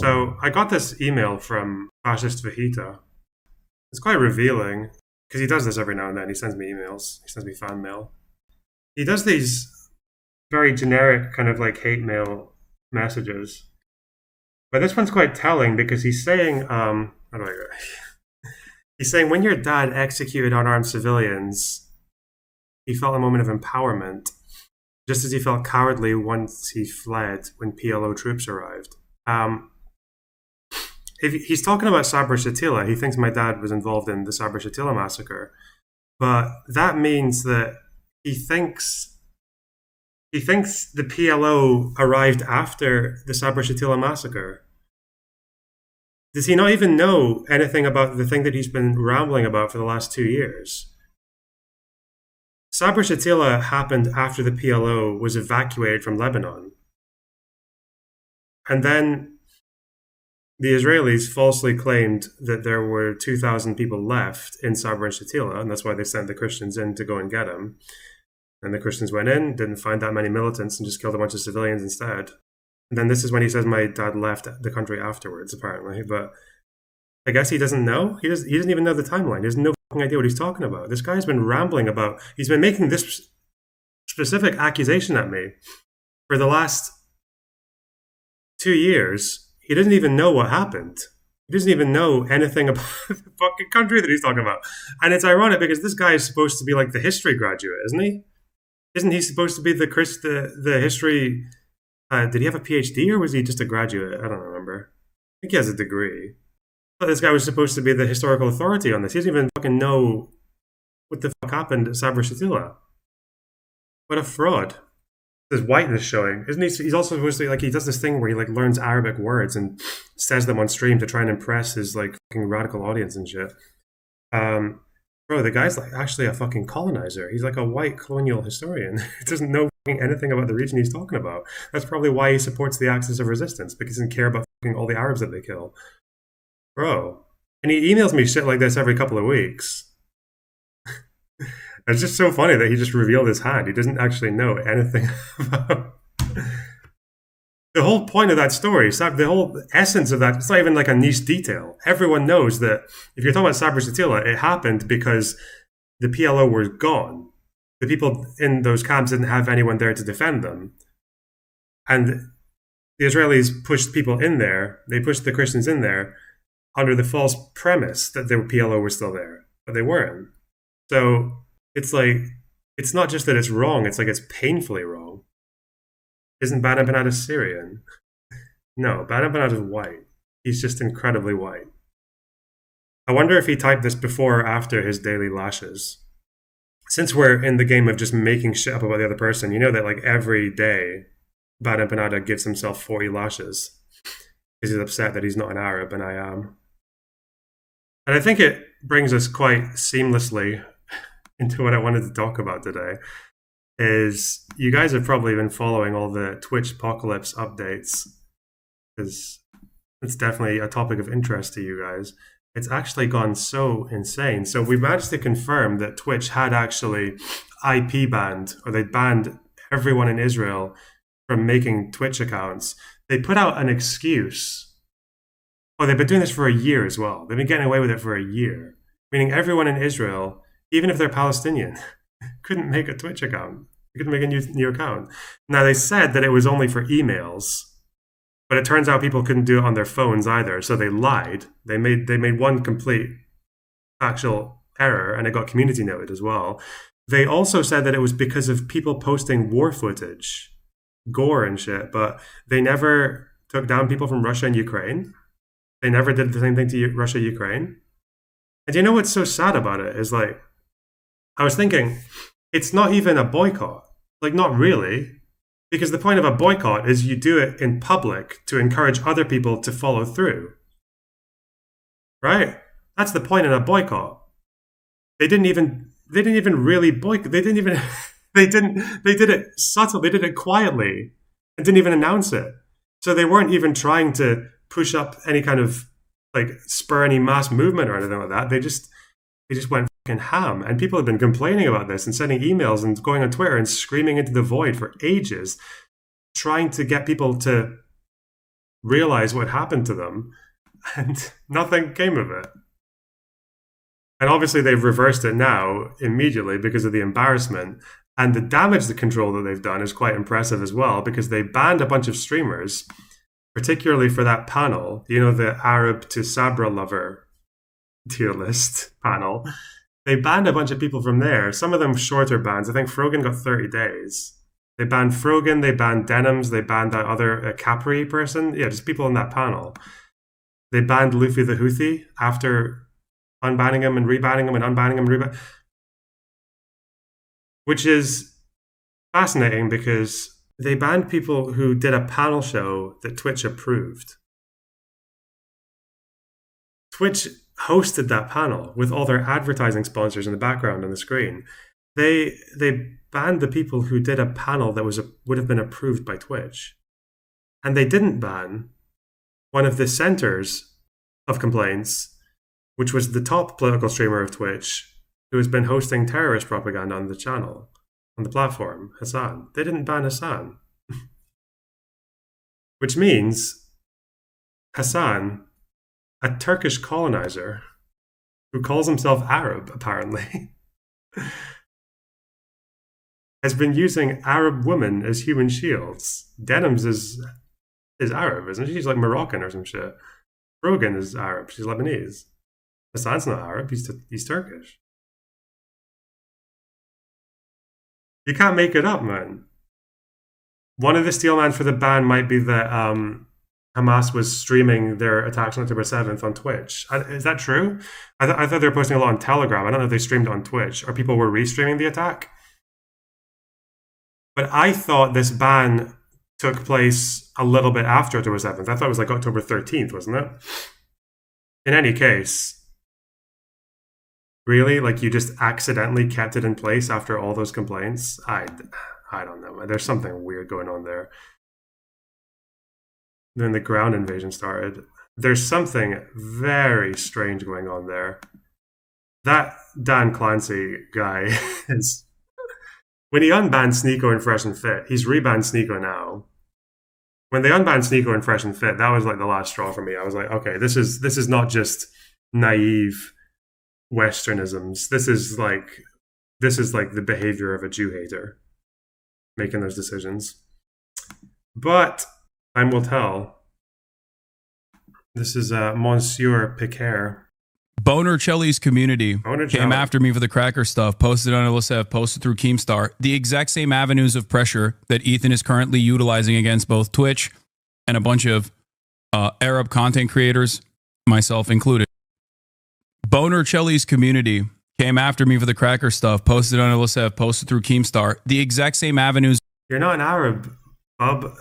So I got this email from Fascist Vejita. It's quite revealing because he does this every now and then. He sends me emails. He sends me fan mail. He does these very generic kind of like hate mail messages. But this one's quite telling because he's saying, how do I go? He's saying when your dad executed unarmed civilians, he felt a moment of empowerment, just as he felt cowardly once he fled when PLO troops arrived. If he's talking about Sabra Shatila, he thinks my dad was involved in the Sabra Shatila massacre, but that means that he thinks the PLO arrived after the Sabra Shatila massacre. Does he not even know anything about the thing that he's been rambling about for the last 2 years? Sabra Shatila happened after the PLO was evacuated from Lebanon. And then the Israelis falsely claimed that there were 2,000 people left in Sabra and Shatila, and that's why they sent the Christians in to go and get them. And the Christians went in, didn't find that many militants, and just killed a bunch of civilians instead. And then this is when he says my dad left the country afterwards, apparently. But I guess he doesn't know. He doesn't even know the timeline. He has no fucking idea what he's talking about. This guy's been rambling about. He's been making this specific accusation at me for the last 2 years. He doesn't even know what happened. He doesn't even know anything about the fucking country that he's talking about. And it's ironic because this guy is supposed to be like the history graduate, isn't he? Isn't he supposed to be the history? Did he have a PhD or was he just a graduate? I don't remember. I think he has a degree. But this guy was supposed to be the historical authority on this. He doesn't even fucking know what the fuck happened at Sabra Shatila. What a fraud. There's whiteness showing. Isn't he? He's also supposed to, like, he does this thing where he, like, learns Arabic words and says them on stream to try and impress his, like, fucking radical audience and shit. Bro, the guy's, like, actually a fucking colonizer. He's, like, a white colonial historian. He doesn't know fucking anything about the region he's talking about. That's probably why he supports the Axis of Resistance, because he doesn't care about fucking all the Arabs that they kill. Bro. And he emails me shit like this every couple of weeks. It's just so funny that he just revealed his hand. He doesn't actually know anything about the whole point of that story. The whole essence of that, it's not even like a niche detail. Everyone knows that if you're talking about Sabra Shatila, it happened because the PLO were gone. The people in those camps didn't have anyone there to defend them. And the Israelis pushed people in there. They pushed the Christians in there under the false premise that the PLO were still there, but they weren't. So it's like, it's not just that it's wrong, it's like it's painfully wrong. Isn't Baden Banat Syrian? No, Baden Banat is white. He's just incredibly white. I wonder if he typed this before or after his daily lashes. Since we're in the game of just making shit up about the other person, you know that like every day Baden Banat gives himself 40 lashes because he's upset that he's not an Arab and I am. And I think it brings us quite seamlessly into what I wanted to talk about today. Is you guys have probably been following all the Twitch apocalypse updates, because it's definitely a topic of interest to you guys. It's actually gone so insane. So we managed to confirm that Twitch had actually IP banned, or they banned everyone in Israel from making Twitch accounts. They put out an excuse. Oh, they've been doing this for a year as well. They've been getting away with it for a year, meaning everyone in Israel, even if they're Palestinian, couldn't make a Twitch account. They couldn't make a new account. Now, they said that it was only for emails, but it turns out people couldn't do it on their phones either, so they lied. They made one complete factual error, and it got community noted as well. They also said that it was because of people posting war footage, gore and shit, but they never took down people from Russia and Ukraine. They never did the same thing to Russia, Ukraine. And you know what's so sad about it is, like, I was thinking, it's not even a boycott. Like, not really. Because the point of a boycott is you do it in public to encourage other people to follow through. Right? That's the point in a boycott. They didn't even really boycott. They did it subtle. They did it quietly and didn't even announce it. So they weren't even trying to push up any kind of, like, spur any mass movement or anything like that. They just went fucking ham. And people have been complaining about this and sending emails and going on Twitter and screaming into the void for ages, trying to get people to realize what happened to them, and nothing came of it. And obviously, they've reversed it now immediately because of the embarrassment. And the damage the control that they've done is quite impressive as well, because they banned a bunch of streamers, particularly for that panel, the Arab to Sabra lover tier list panel. They banned a bunch of people from there, some of them shorter bans. I think Frogan got 30 days. They banned Frogan, they banned Denims, they banned that other Capri person. Yeah, just people in that panel. They banned Luffy the Houthi after unbanning him and rebanning him and unbanning him and rebanning, which is fascinating because they banned people who did a panel show that Twitch approved. Twitch hosted that panel with all their advertising sponsors in the background on the screen. They banned the people who did a panel that would have been approved by Twitch. And they didn't ban one of the centers of complaints, which was the top political streamer of Twitch, who has been hosting terrorist propaganda on the channel, on the platform, Hassan. They didn't ban Hassan. Which means Hassan, a Turkish colonizer who calls himself Arab, apparently, has been using Arab women as human shields. Denims is Arab, isn't she? She's like Moroccan or some shit. Rogan is Arab. She's Lebanese. Hassan's not Arab. He's Turkish. You can't make it up, man. One of the steelman for the ban might be that Hamas was streaming their attacks on October 7th on Twitch. Is that true? I thought they were posting a lot on Telegram. I don't know if they streamed on Twitch or people were restreaming the attack. But I thought this ban took place a little bit after October 7th. I thought it was like October 13th, wasn't it? In any case, really, like you just accidentally kept it in place after all those complaints? I don't know. There's something weird going on there. Then the ground invasion started. There's something very strange going on there. That Dan Clancy guy is... When he unbanned Sneeko and Fresh and Fit, he's rebanned Sneeko now. When they unbanned Sneeko and Fresh and Fit, that was like the last straw for me. I was like, okay, this is not just naive Westernisms. This is like the behavior of a Jew hater making those decisions. But time will tell. This is Monsieur Picard. Boner Chelly's community came after me for the cracker stuff, posted on LSF, posted through Keemstar, the exact same avenues of pressure that Ethan is currently utilizing against both Twitch and a bunch of Arab content creators, myself included. Boner Chelly's community came after me for the cracker stuff, posted on LSF, posted through Keemstar, the exact same avenues. You're not an Arab, bub.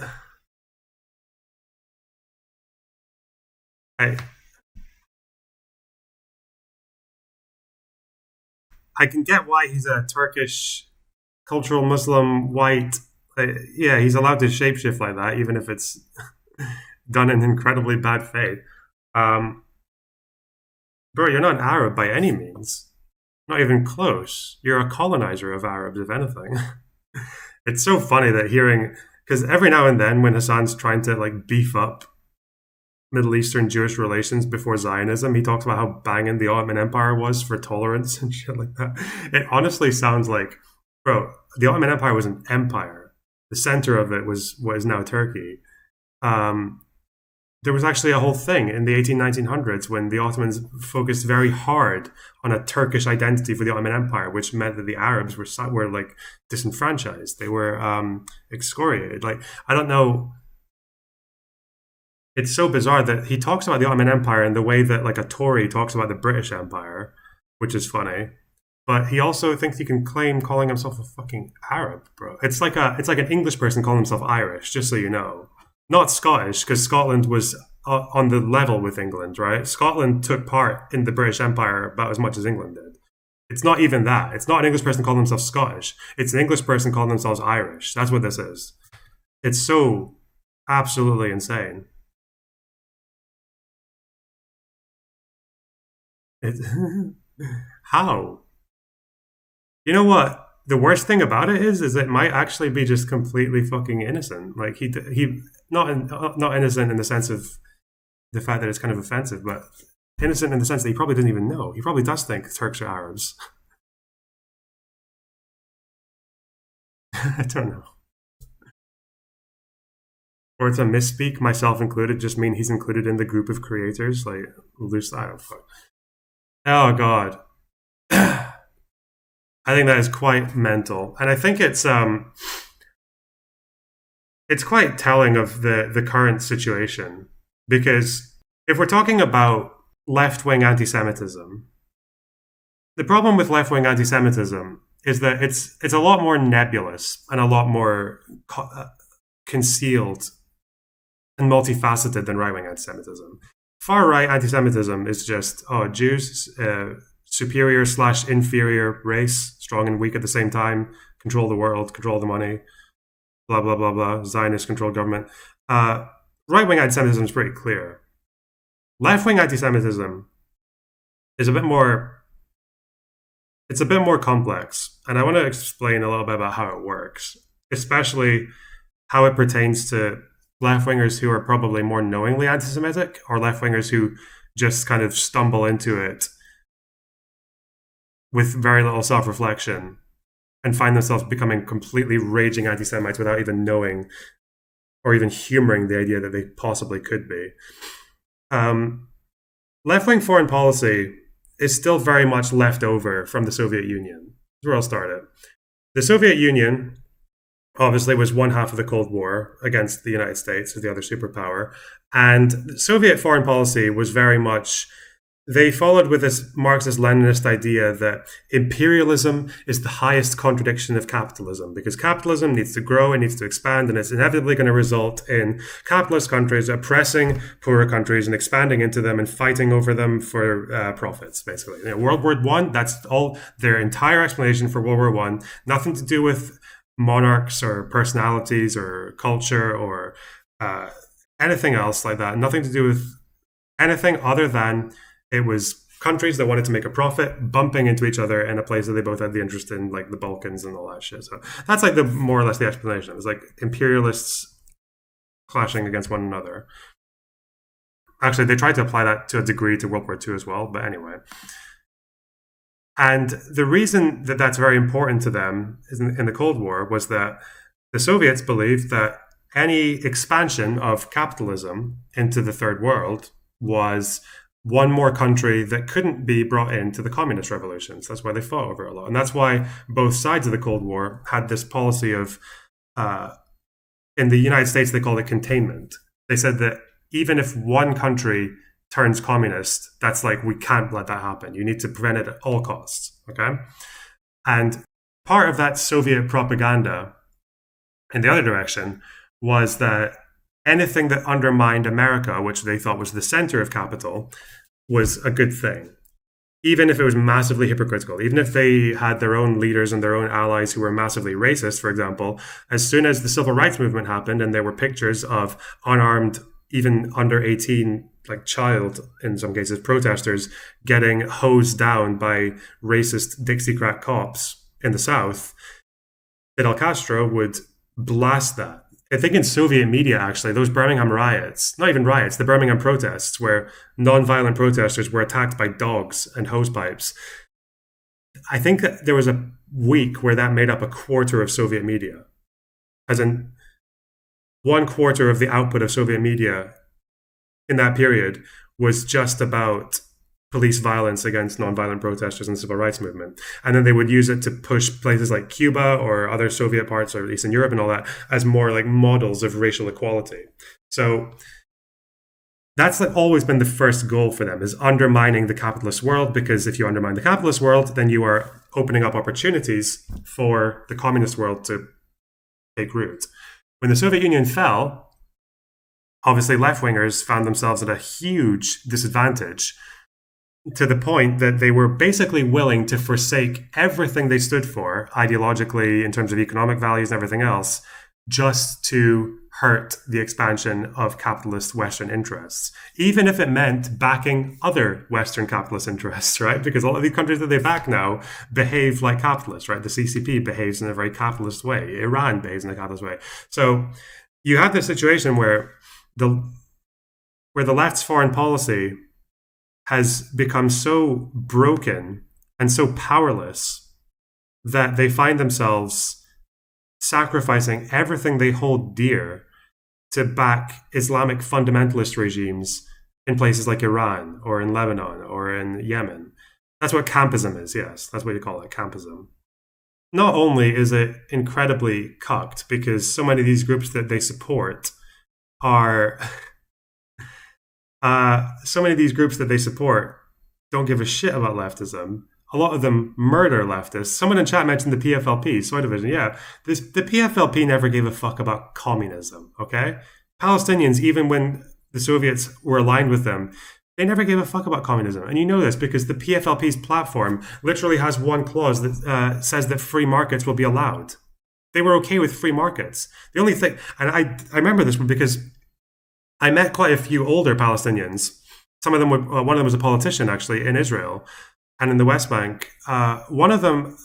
I can get why he's a Turkish cultural Muslim white. Yeah, he's allowed to shapeshift like that, even if it's done in incredibly bad faith. Bro, you're not an Arab by any means. Not even close. You're a colonizer of Arabs, if anything. It's so funny that hearing, because every now and then when Hassan's trying to like beef up Middle Eastern Jewish relations before Zionism, he talks about how banging the Ottoman Empire was for tolerance and shit like that. It honestly sounds like, bro, the Ottoman Empire was an empire. The center of it was what is now Turkey. There was actually a whole thing in the 1900s when the Ottomans focused very hard on a Turkish identity for the Ottoman Empire, which meant that the Arabs were like disenfranchised. They were excoriated. Like, I don't know. It's so bizarre that he talks about the Ottoman Empire in the way that like a Tory talks about the British Empire, which is funny. But he also thinks he can claim calling himself a fucking Arab, bro. It's like an English person calling himself Irish, just so you know. Not Scottish, because Scotland was on the level with England, right? Scotland took part in the British Empire about as much as England did. It's not even that. It's not an English person calling themselves Scottish. It's an English person calling themselves Irish. That's what this is. It's so absolutely insane. How? You know what? the worst thing about it is it might actually be just completely fucking innocent. Like he not innocent in the sense of the fact that it's kind of offensive, but innocent in the sense that he probably didn't even know. He probably does think Turks are Arabs. I don't know. Or it's a misspeak, myself included, just mean he's included in the group of creators. Like, loose, I don't fuck. Oh, God. I think that is quite mental. And I think it's quite telling of the current situation. Because if we're talking about left-wing anti-Semitism, the problem with left-wing anti-Semitism is that it's a lot more nebulous and a lot more concealed and multifaceted than right-wing anti-Semitism. Far-right anti-Semitism is just, Jews, superior/inferior race, strong and weak at the same time, control the world, control the money, blah, blah, blah, blah, Zionist-controlled government. Right-wing anti-Semitism is pretty clear. Left-wing anti-Semitism is a bit more complex, and I want to explain a little bit about how it works, especially how it pertains to left-wingers who are probably more knowingly anti-Semitic, or left-wingers who just kind of stumble into it with very little self-reflection and find themselves becoming completely raging anti-Semites without even knowing or even humoring the idea that they possibly could be. Left-wing foreign policy is still very much left over from the Soviet Union. That's where I'll start it. The Soviet Union obviously was one half of the Cold War against the United States as the other superpower. And Soviet foreign policy was very much, they followed with this Marxist-Leninist idea that imperialism is the highest contradiction of capitalism, because capitalism needs to grow, it needs to expand, and it's inevitably going to result in capitalist countries oppressing poorer countries and expanding into them and fighting over them for profits, basically. World War I, that's all their entire explanation for World War I. Nothing to do with monarchs or personalities or culture or anything else like that. Nothing to do with anything other than it was countries that wanted to make a profit bumping into each other in a place that they both had the interest in, like the Balkans and all that shit. So that's like the more or less the explanation. It's like imperialists clashing against one another. Actually, they tried to apply that to a degree to World War II as well, but anyway. And the reason that that's very important to them in the Cold War was that the Soviets believed that any expansion of capitalism into the third world was one more country that couldn't be brought into the communist revolutions. That's why they fought over it a lot. And that's why both sides of the Cold War had this policy of, in the United States, they called it containment. They said that even if one country turns communist, that's like, we can't let that happen. You need to prevent it at all costs, okay? And part of that Soviet propaganda in the other direction was that anything that undermined America, which they thought was the center of capital, was a good thing. Even if it was massively hypocritical, even if they had their own leaders and their own allies who were massively racist, for example, as soon as the civil rights movement happened and there were pictures of unarmed, even under 18, like child, in some cases, protesters getting hosed down by racist Dixiecrat cops in the South, Fidel Castro would blast that. I think in Soviet media, actually, those Birmingham riots, not even riots, the Birmingham protests, where non-violent protesters were attacked by dogs and hosepipes. I think that there was a week where that made up a quarter of Soviet media. As in, 1/4 of the output of Soviet media in that period was just about police violence against non-violent protesters in the civil rights movement. And then they would use it to push places like Cuba or other Soviet parts or Eastern Europe and all that as more like models of racial equality. So that's like always been the first goal for them, is undermining the capitalist world, because if you undermine the capitalist world, then you are opening up opportunities for the communist world to take root. When the Soviet Union fell, obviously left-wingers found themselves at a huge disadvantage, to the point that they were basically willing to forsake everything they stood for ideologically in terms of economic values and everything else, just to hurt the expansion of capitalist Western interests, even if it meant backing other Western capitalist interests, right? Because a lot of these countries that they back now behave like capitalists, right? The CCP behaves in a very capitalist way. Iran behaves in a capitalist way. So you have this situation where the left's foreign policy has become so broken and so powerless that they find themselves sacrificing everything they hold dear to back Islamic fundamentalist regimes in places like Iran or in Lebanon or in Yemen. That's what campism is, yes. That's what you call it, campism. Not only is it incredibly cucked because so many of these groups that they support are... so many of these groups that they support don't give a shit about leftism. A lot of them murder leftists. Someone in chat mentioned the PFLP, Soy Division. Yeah, the PFLP never gave a fuck about communism, okay? Palestinians, even when the Soviets were aligned with them, they never gave a fuck about communism. And you know this because the PFLP's platform literally has one clause that says that free markets will be allowed. They were okay with free markets. The only thing, and I remember this one because I met quite a few older Palestinians. Some of them one of them was a politician, actually, in Israel and in the West Bank. One of them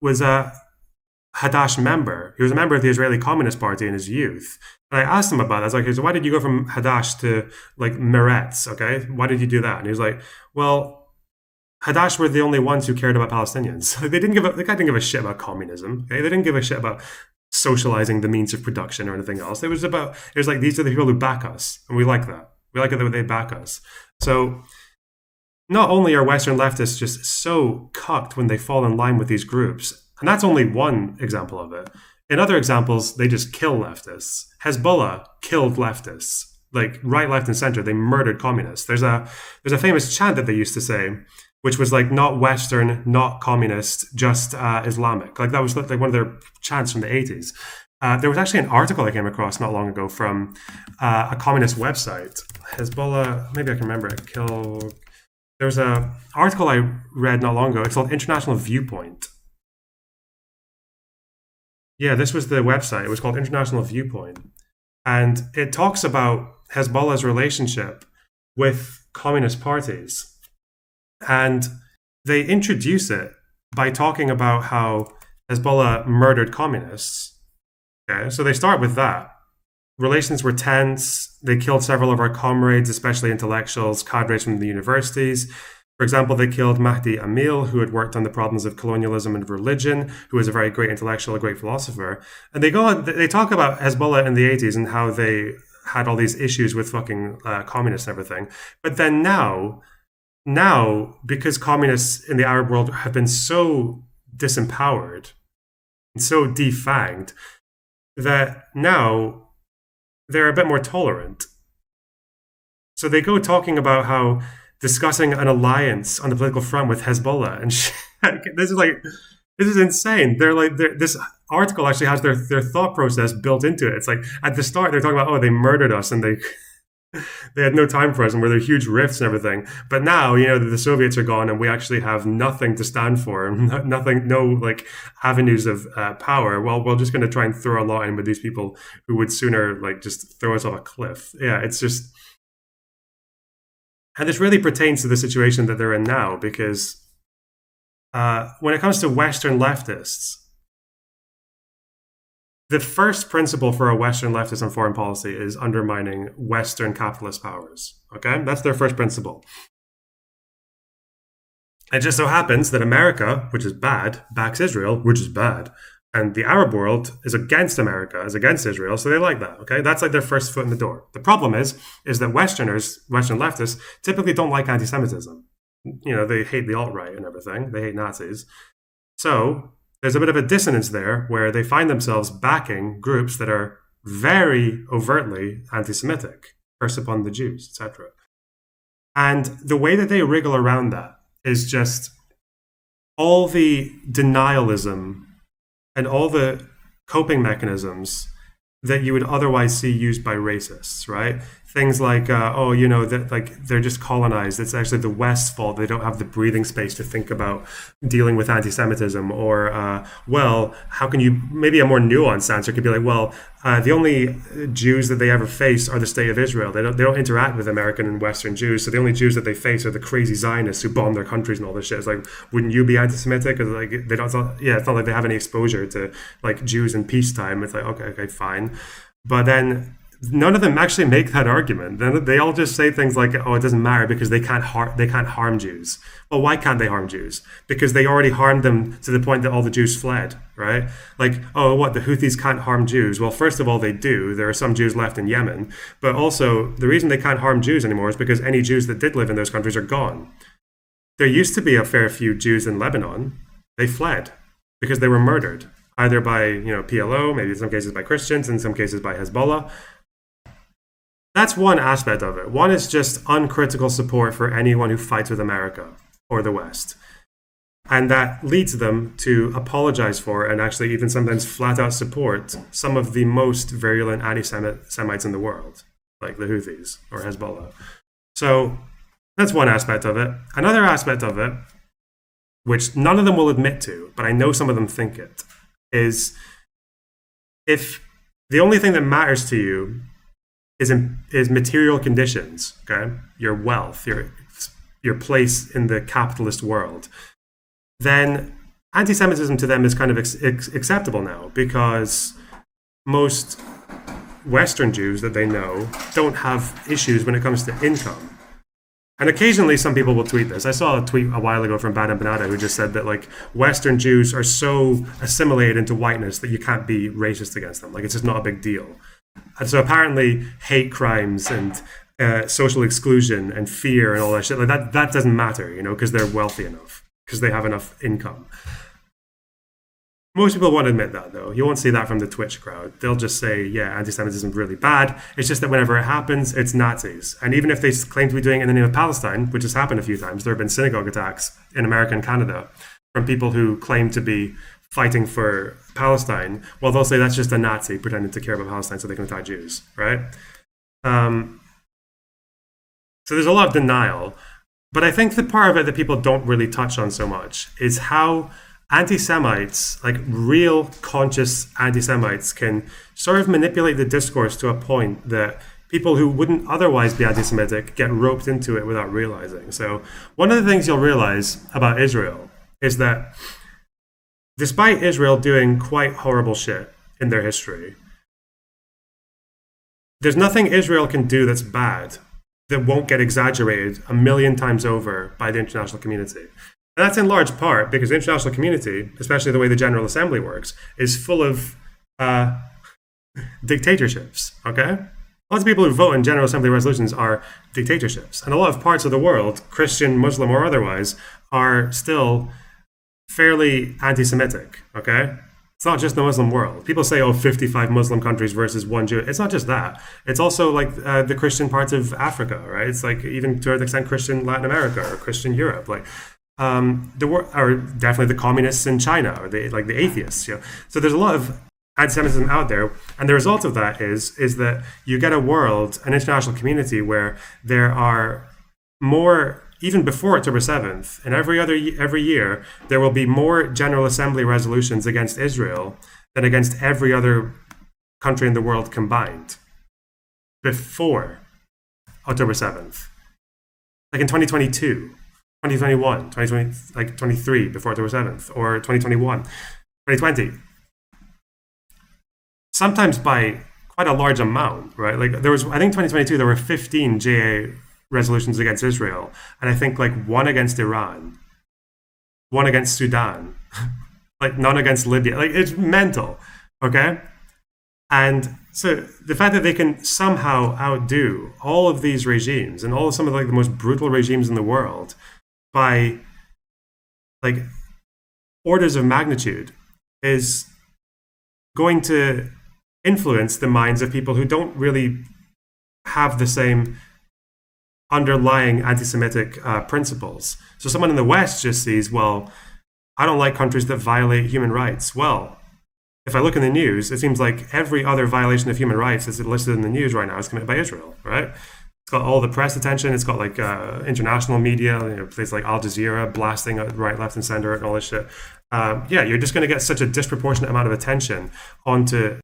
was a Hadash member. He was a member of the Israeli Communist Party in his youth. And I asked him about that. I was like, so why did you go from Hadash to like Meretz? Okay, why did you do that? And he was like, well, Hadash were the only ones who cared about Palestinians. The guy didn't give a shit about communism. Okay? They didn't give a shit about socializing the means of production or anything else. It was like, these are the people who back us. And we like that. We like it that they back us. So not only are Western leftists just so cucked when they fall in line with these groups, and that's only one example of it. In other examples, they just kill leftists. Hezbollah killed leftists, like right, left, and center. They murdered communists. There's a famous chant that they used to say, which was like not Western, not communist, just Islamic. Like that was like one of their chants from the 80s. There was actually an article I came across not long ago from a communist website. Hezbollah, maybe I can remember it. There was an article I read not long ago. It's called International Viewpoint. Yeah, this was the website. It was called International Viewpoint. And it talks about Hezbollah's relationship with communist parties. And they introduce it by talking about how Hezbollah murdered communists. Okay, so they start with that. Relations were tense. They killed several of our comrades, especially intellectuals, cadres from the universities. For example, they killed Mahdi Amil, who had worked on the problems of colonialism and religion, who was a very great intellectual, a great philosopher. And they talk about Hezbollah in the 80s and how they had all these issues with fucking communists and everything. But then now, because communists in the Arab world have been so disempowered and so defanged, that now they're a bit more tolerant. So they go talking about how discussing an alliance on the political front with Hezbollah and shit. This is insane. This article actually has their thought process built into it. It's like at the start they're talking about, oh, they murdered us and they had no time for us and were there huge rifts and everything. But now, you know, the Soviets are gone and we actually have nothing to stand for, no like avenues of power. Well, we're just going to try and throw a lot in with these people who would sooner like just throw us off a cliff. Yeah, it's just... And this really pertains to the situation that they're in now, because when it comes to Western leftists, the first principle for a Western leftist on foreign policy is undermining Western capitalist powers. Okay? That's their first principle. It just so happens that America, which is bad, backs Israel, which is bad. And the Arab world is against America, is against Israel, so they like that, okay? That's like their first foot in the door. The problem is that Western leftists, typically don't like anti-Semitism. You know, they hate the alt-right and everything. They hate Nazis. So there's a bit of a dissonance there where they find themselves backing groups that are very overtly anti-Semitic, curse upon the Jews, etc. And the way that they wriggle around that is just all the denialism and all the coping mechanisms that you would otherwise see used by racists, right? things like, oh, you know, that like they're just colonized. It's actually the West's fault. They don't have the breathing space to think about dealing with anti-Semitism. Or, well, how can you? Maybe a more nuanced answer could be like, well, the only Jews that they ever face are the state of Israel. They don't interact with American and Western Jews. So the only Jews that they face are the crazy Zionists who bomb their countries and all this shit. It's like, wouldn't you be anti-Semitic? Because like they don't. Yeah, it's not like they have any exposure to like Jews in peacetime. It's like okay, fine, but then none of them actually make that argument. Then they all just say things like, "Oh, it doesn't matter because they can't harm Jews." Well, why can't they harm Jews? Because they already harmed them to the point that all the Jews fled, right? Like, oh, what, the Houthis can't harm Jews? Well, first of all, they do. There are some Jews left in Yemen, but also the reason they can't harm Jews anymore is because any Jews that did live in those countries are gone. There used to be a fair few Jews in Lebanon. They fled because they were murdered, either by PLO, maybe in some cases by Christians, in some cases by Hezbollah. That's one aspect of it. One is just uncritical support for anyone who fights with America or the West. And that leads them to apologize for and actually even sometimes flat out support some of the most virulent anti-Semites in the world, like the Houthis or Hezbollah. So that's one aspect of it. Another aspect of it, which none of them will admit to, but I know some of them think it, is if the only thing that matters to you is material conditions, okay? Your wealth, your place in the capitalist world, then anti-Semitism to them is kind of acceptable now because most Western Jews that they know don't have issues when it comes to income. And occasionally some people will tweet this. I saw a tweet a while ago from Bada Banada who just said that like Western Jews are so assimilated into whiteness that you can't be racist against them. Like it's just not a big deal. And so apparently hate crimes and social exclusion and fear and all that shit, like that doesn't matter, because they're wealthy enough, because they have enough income. Most people won't admit that, though. You won't see that from the Twitch crowd. They'll just say, yeah, anti-Semitism is really bad. It's just that whenever it happens, it's Nazis. And even if they claim to be doing it in the name of Palestine, which has happened a few times, there have been synagogue attacks in America and Canada from people who claim to be fighting for Palestine, well, they'll say that's just a Nazi pretending to care about Palestine so they can attack Jews, right? So there's a lot of denial. But I think the part of it that people don't really touch on so much is how anti-Semites, like real conscious anti-Semites, can sort of manipulate the discourse to a point that people who wouldn't otherwise be anti-Semitic get roped into it without realizing. So one of the things you'll realize about Israel is that despite Israel doing quite horrible shit in their history, there's nothing Israel can do that's bad that won't get exaggerated a million times over by the international community. And that's in large part because the international community, especially the way the General Assembly works, is full of dictatorships, okay? Lots of people who vote in General Assembly resolutions are dictatorships. And a lot of parts of the world, Christian, Muslim, or otherwise, are still fairly anti-Semitic, okay? It's not just the Muslim world. People say, 55 Muslim countries versus one Jew. It's not just that. It's also like the Christian parts of Africa, right? It's like even to an extent Christian Latin America or Christian Europe, like or definitely the communists in China or the atheists. So there's a lot of anti-Semitism out there, and the result of that is that you get a world, an international community where there are more. Even before October 7th, and every year, there will be more General Assembly resolutions against Israel than against every other country in the world combined. Before October 7th. Like in 2022, 2021, 2020, like 23 before October 7th, or 2021, 2020. Sometimes by quite a large amount, right? Like I think 2022, there were 15 JA resolutions against Israel, and I think like one against Iran, one against Sudan, like none against Libya. Like it's mental, okay? And so the fact that they can somehow outdo all of these regimes and some of like the most brutal regimes in the world by like orders of magnitude is going to influence the minds of people who don't really have the same underlying anti-Semitic principles. So someone in the West just sees, well, I don't like countries that violate human rights. Well, if I look in the news, it seems like every other violation of human rights that's listed in the news right now is committed by Israel, right? It's got all the press attention. It's got like international media, places like Al Jazeera blasting right, left, and center and all this shit. Yeah, you're just going to get such a disproportionate amount of attention onto,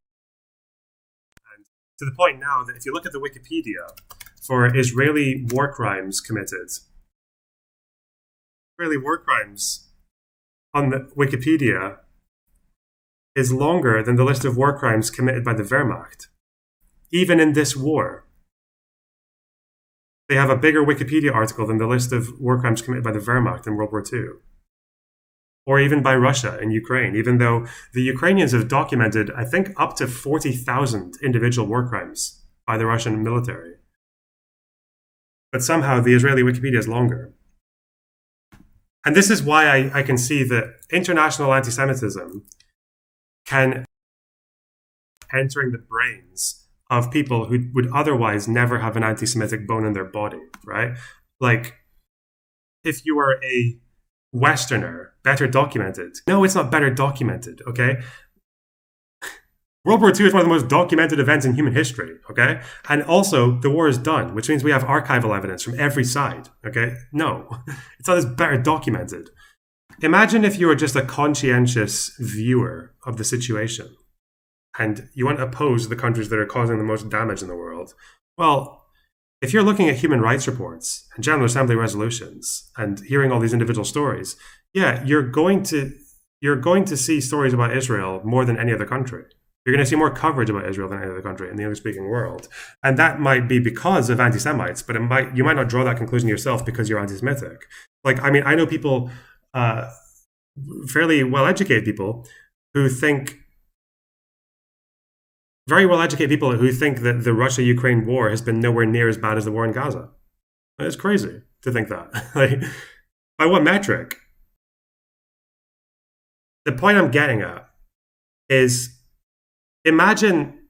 to the point now that if you look at the Wikipedia for Israeli war crimes committed, Israeli war crimes on the Wikipedia is longer than the list of war crimes committed by the Wehrmacht. Even in this war, they have a bigger Wikipedia article than the list of war crimes committed by the Wehrmacht in World War II. Or even by Russia in Ukraine, even though the Ukrainians have documented, I think, up to 40,000 individual war crimes by the Russian military. But somehow the Israeli Wikipedia is longer. And this is why I can see that international anti-Semitism can entering the brains of people who would otherwise never have an anti-Semitic bone in their body, right? Like, if you are a Westerner, better documented. No, it's not better documented, okay? World War II is one of the most documented events in human history, okay? And also, the war is done, which means we have archival evidence from every side, okay? No, it's not as better documented. Imagine if you were just a conscientious viewer of the situation and you want to oppose the countries that are causing the most damage in the world. Well, if you're looking at human rights reports and General Assembly resolutions and hearing all these individual stories, yeah, you're going to see stories about Israel more than any other country. You're going to see more coverage about Israel than any other country in the English-speaking world. And that might be because of anti-Semites, but you might not draw that conclusion yourself because you're anti-Semitic. Like, I mean, I know people, fairly well-educated people, very well-educated people who think that the Russia-Ukraine war has been nowhere near as bad as the war in Gaza. It's crazy to think that. Like, by what metric? The point I'm getting at is, imagine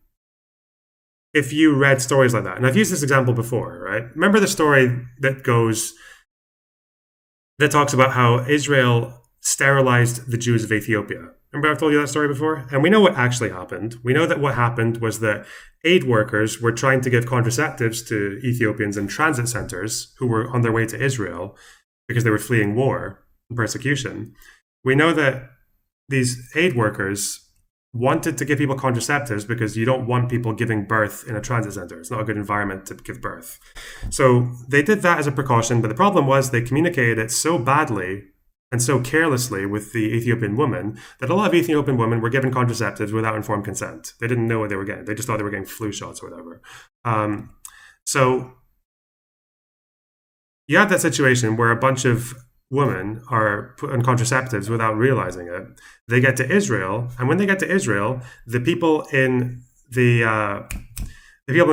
if you read stories like that. And I've used this example before, right? Remember the story that talks about how Israel sterilized the Jews of Ethiopia. Remember I've told you that story before? And we know what actually happened. We know that what happened was that aid workers were trying to give contraceptives to Ethiopians in transit centers who were on their way to Israel because they were fleeing war and persecution. We know that these aid workers wanted to give people contraceptives because you don't want people giving birth in a transit center. It's not a good environment to give birth. So they did that as a precaution, but the problem was they communicated it so badly and so carelessly with the Ethiopian woman that a lot of Ethiopian women were given contraceptives without informed consent. They didn't know what they were getting. They just thought they were getting flu shots or whatever. So you have that situation where a bunch of women are put on contraceptives without realizing it. They get to Israel, and when they get to Israel, the people in the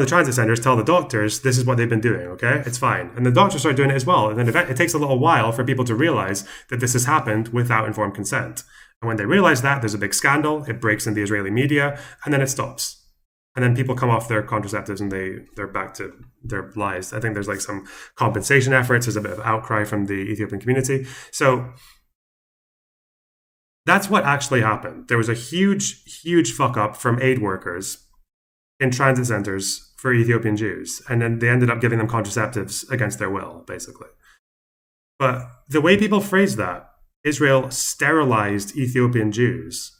transit centers tell the doctors, this is what they've been doing, okay? It's fine. And the doctors start doing it as well. And then it takes a little while for people to realize that this has happened without informed consent. And when they realize that, there's a big scandal. It breaks in the Israeli media, and then it stops. And then people come off their contraceptives and they're back to their lives. I think there's like some compensation efforts. There's a bit of outcry from the Ethiopian community. So that's what actually happened. There was a huge, huge fuck up from aid workers in transit centers for Ethiopian Jews. And then they ended up giving them contraceptives against their will, basically. But the way people phrase that, Israel sterilized Ethiopian Jews,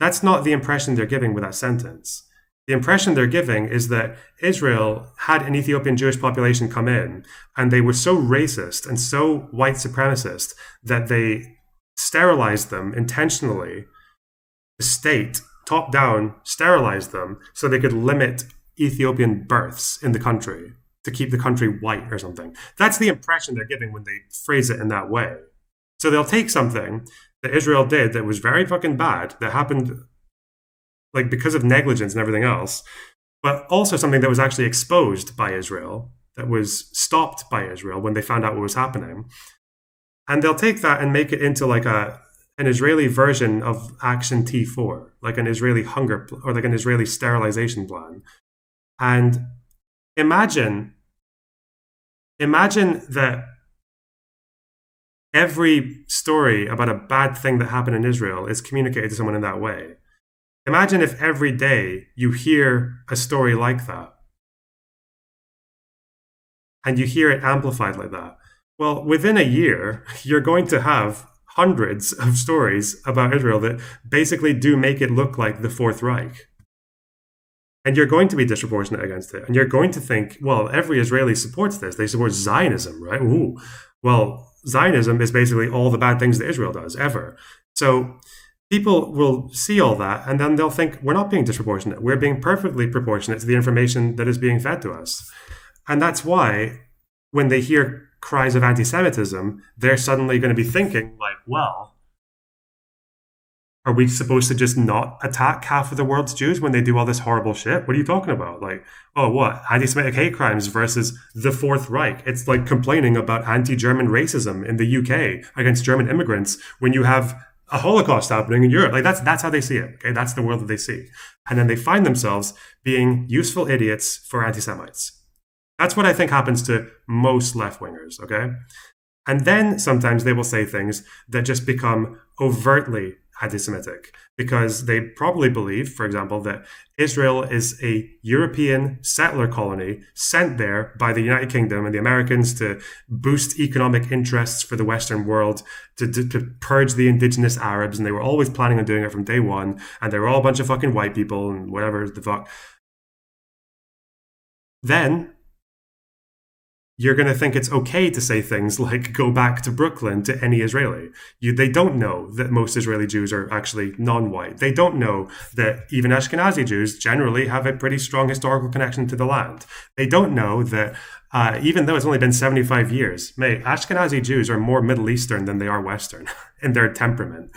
that's not the impression they're giving with that sentence. The impression they're giving is that Israel had an Ethiopian Jewish population come in, and they were so racist and so white supremacist that they sterilized them intentionally. The state, top down, sterilized them so they could limit Ethiopian births in the country to keep the country white or something. That's the impression they're giving when they phrase it in that way. So they'll take something that Israel did that was very fucking bad, that happened like because of negligence and everything else, but also something that was actually exposed by Israel, that was stopped by Israel when they found out what was happening. And they'll take that and make it into like an Israeli version of Action T4, like an Israeli hunger or like an Israeli sterilization plan. And imagine that every story about a bad thing that happened in Israel is communicated to someone in that way. Imagine if every day you hear a story like that and you hear it amplified like that. Well, within a year, you're going to have hundreds of stories about Israel that basically do make it look like the Fourth Reich. And you're going to be disproportionate against it. And you're going to think, well, every Israeli supports this. They support Zionism, right? Ooh. Well, Zionism is basically all the bad things that Israel does, ever. So people will see all that and then they'll think, we're not being disproportionate. We're being perfectly proportionate to the information that is being fed to us. And that's why when they hear cries of anti-Semitism, they're suddenly going to be thinking, like, well, are we supposed to just not attack half of the world's Jews when they do all this horrible shit? What are you talking about? Like, oh, what? Anti-Semitic hate crimes versus the Fourth Reich. It's like complaining about anti-German racism in the UK against German immigrants when you have a Holocaust happening in Europe. Like that's how they see it. Okay, that's the world that they see. And then they find themselves being useful idiots for anti-Semites. That's what I think happens to most left-wingers, okay? And then sometimes they will say things that just become overtly anti-Semitic because they probably believe, for example, that Israel is a European settler colony sent there by the United Kingdom and the Americans to boost economic interests for the Western world, to purge the indigenous Arabs. And they were always planning on doing it from day one. And they were all a bunch of fucking white people and whatever the fuck. Then you're going to think it's okay to say things like go back to Brooklyn to any Israeli. They don't know that most Israeli Jews are actually non-white. They don't know that even Ashkenazi Jews generally have a pretty strong historical connection to the land. They don't know that even though it's only been 75 years, Ashkenazi Jews are more Middle Eastern than they are Western in their temperament.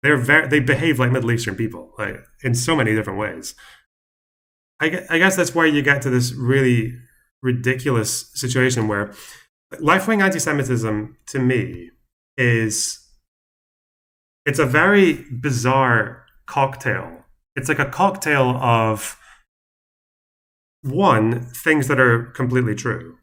They behave like Middle Eastern people, like in so many different ways. I guess that's where you get to this really ridiculous situation where left-wing anti-Semitism to me it's a very bizarre cocktail. It's like a cocktail of one, things that are completely true.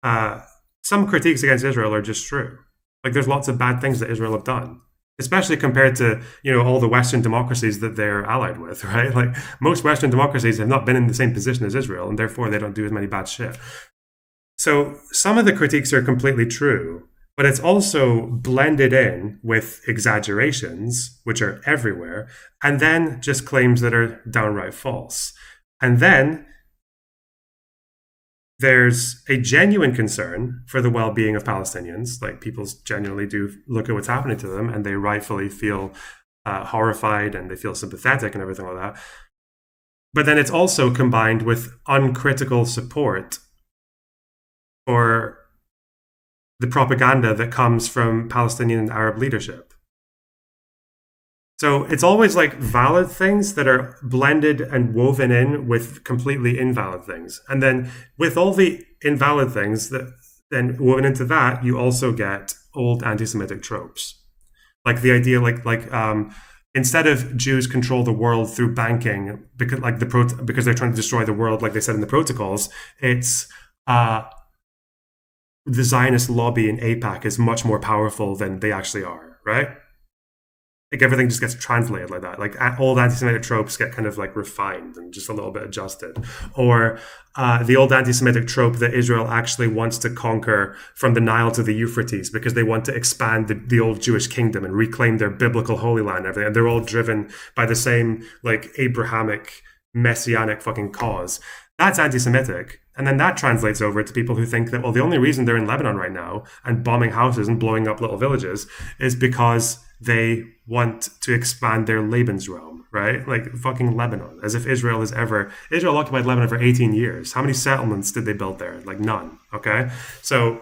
Some critiques against Israel are just true. Like there's lots of bad things that Israel have done, especially compared to, all the Western democracies that they're allied with, right? Like most Western democracies have not been in the same position as Israel, and therefore they don't do as many bad shit. So some of the critiques are completely true, but it's also blended in with exaggerations, which are everywhere, and then just claims that are downright false. And then there's a genuine concern for the well-being of Palestinians. Like people genuinely do look at what's happening to them and they rightfully feel horrified and they feel sympathetic and everything like that. But then it's also combined with uncritical support for the propaganda that comes from Palestinian and Arab leadership. So it's always like valid things that are blended and woven in with completely invalid things. And then with all the invalid things that then woven into that, you also get old anti-Semitic tropes. Like the idea, instead of Jews control the world through banking, because they're trying to destroy the world, like they said in the protocols, it's the Zionist lobby in AIPAC is much more powerful than they actually are, right? Like everything just gets translated like that. Like old anti-Semitic tropes get kind of like refined and just a little bit adjusted. Or the old anti-Semitic trope that Israel actually wants to conquer from the Nile to the Euphrates because they want to expand the old Jewish kingdom and reclaim their biblical holy land and everything. And they're all driven by the same like Abrahamic messianic fucking cause. That's anti-Semitic. And then that translates over to people who think that, well, the only reason they're in Lebanon right now and bombing houses and blowing up little villages is because they want to expand their Lebensraum, right? Like fucking Lebanon, as if Israel occupied Lebanon for 18 years. How many settlements did they build there? Like none, okay? So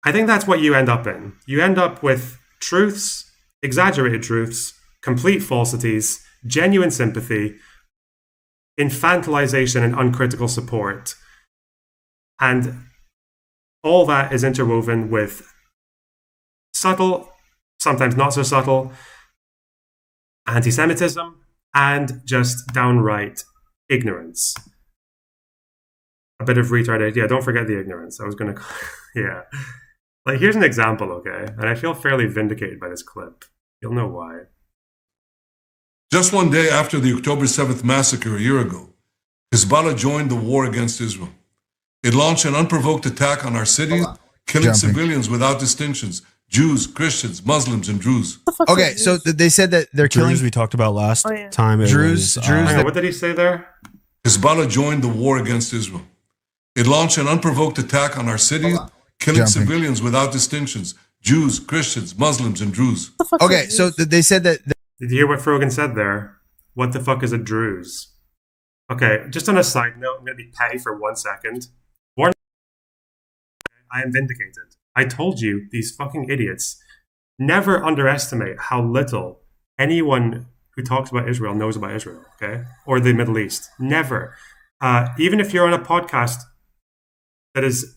I think that's what you end up in. You end up with truths, exaggerated truths, complete falsities, genuine sympathy, infantilization and uncritical support. And all that is interwoven with subtle, sometimes not so subtle, anti-Semitism and just downright ignorance. A bit of retarded. Yeah, don't forget the ignorance. I was going to, yeah. Like, here's an example, okay? And I feel fairly vindicated by this clip. You'll know why. Just one day after the October 7th massacre a year ago, Hezbollah joined the war against Israel. It launched an unprovoked attack on our cities, killing civilians without distinctions, Jews, Christians, Muslims, and Druze. Okay, so they said that they're killing... Druze we talked about last time. Druze. What did he say there? Hezbollah joined the war against Israel. It launched an unprovoked attack on our cities, killing civilians without distinctions, Jews, Christians, Muslims, and Druze. Okay, so they said that... Did you hear what Frogan said there? What the fuck is a Druze? Okay, just on a side note, I'm going to be petty for 1 second. I am vindicated. I told you, these fucking idiots, never underestimate how little anyone who talks about Israel knows about Israel, okay? Or the Middle East. Never. Even if you're on a podcast that is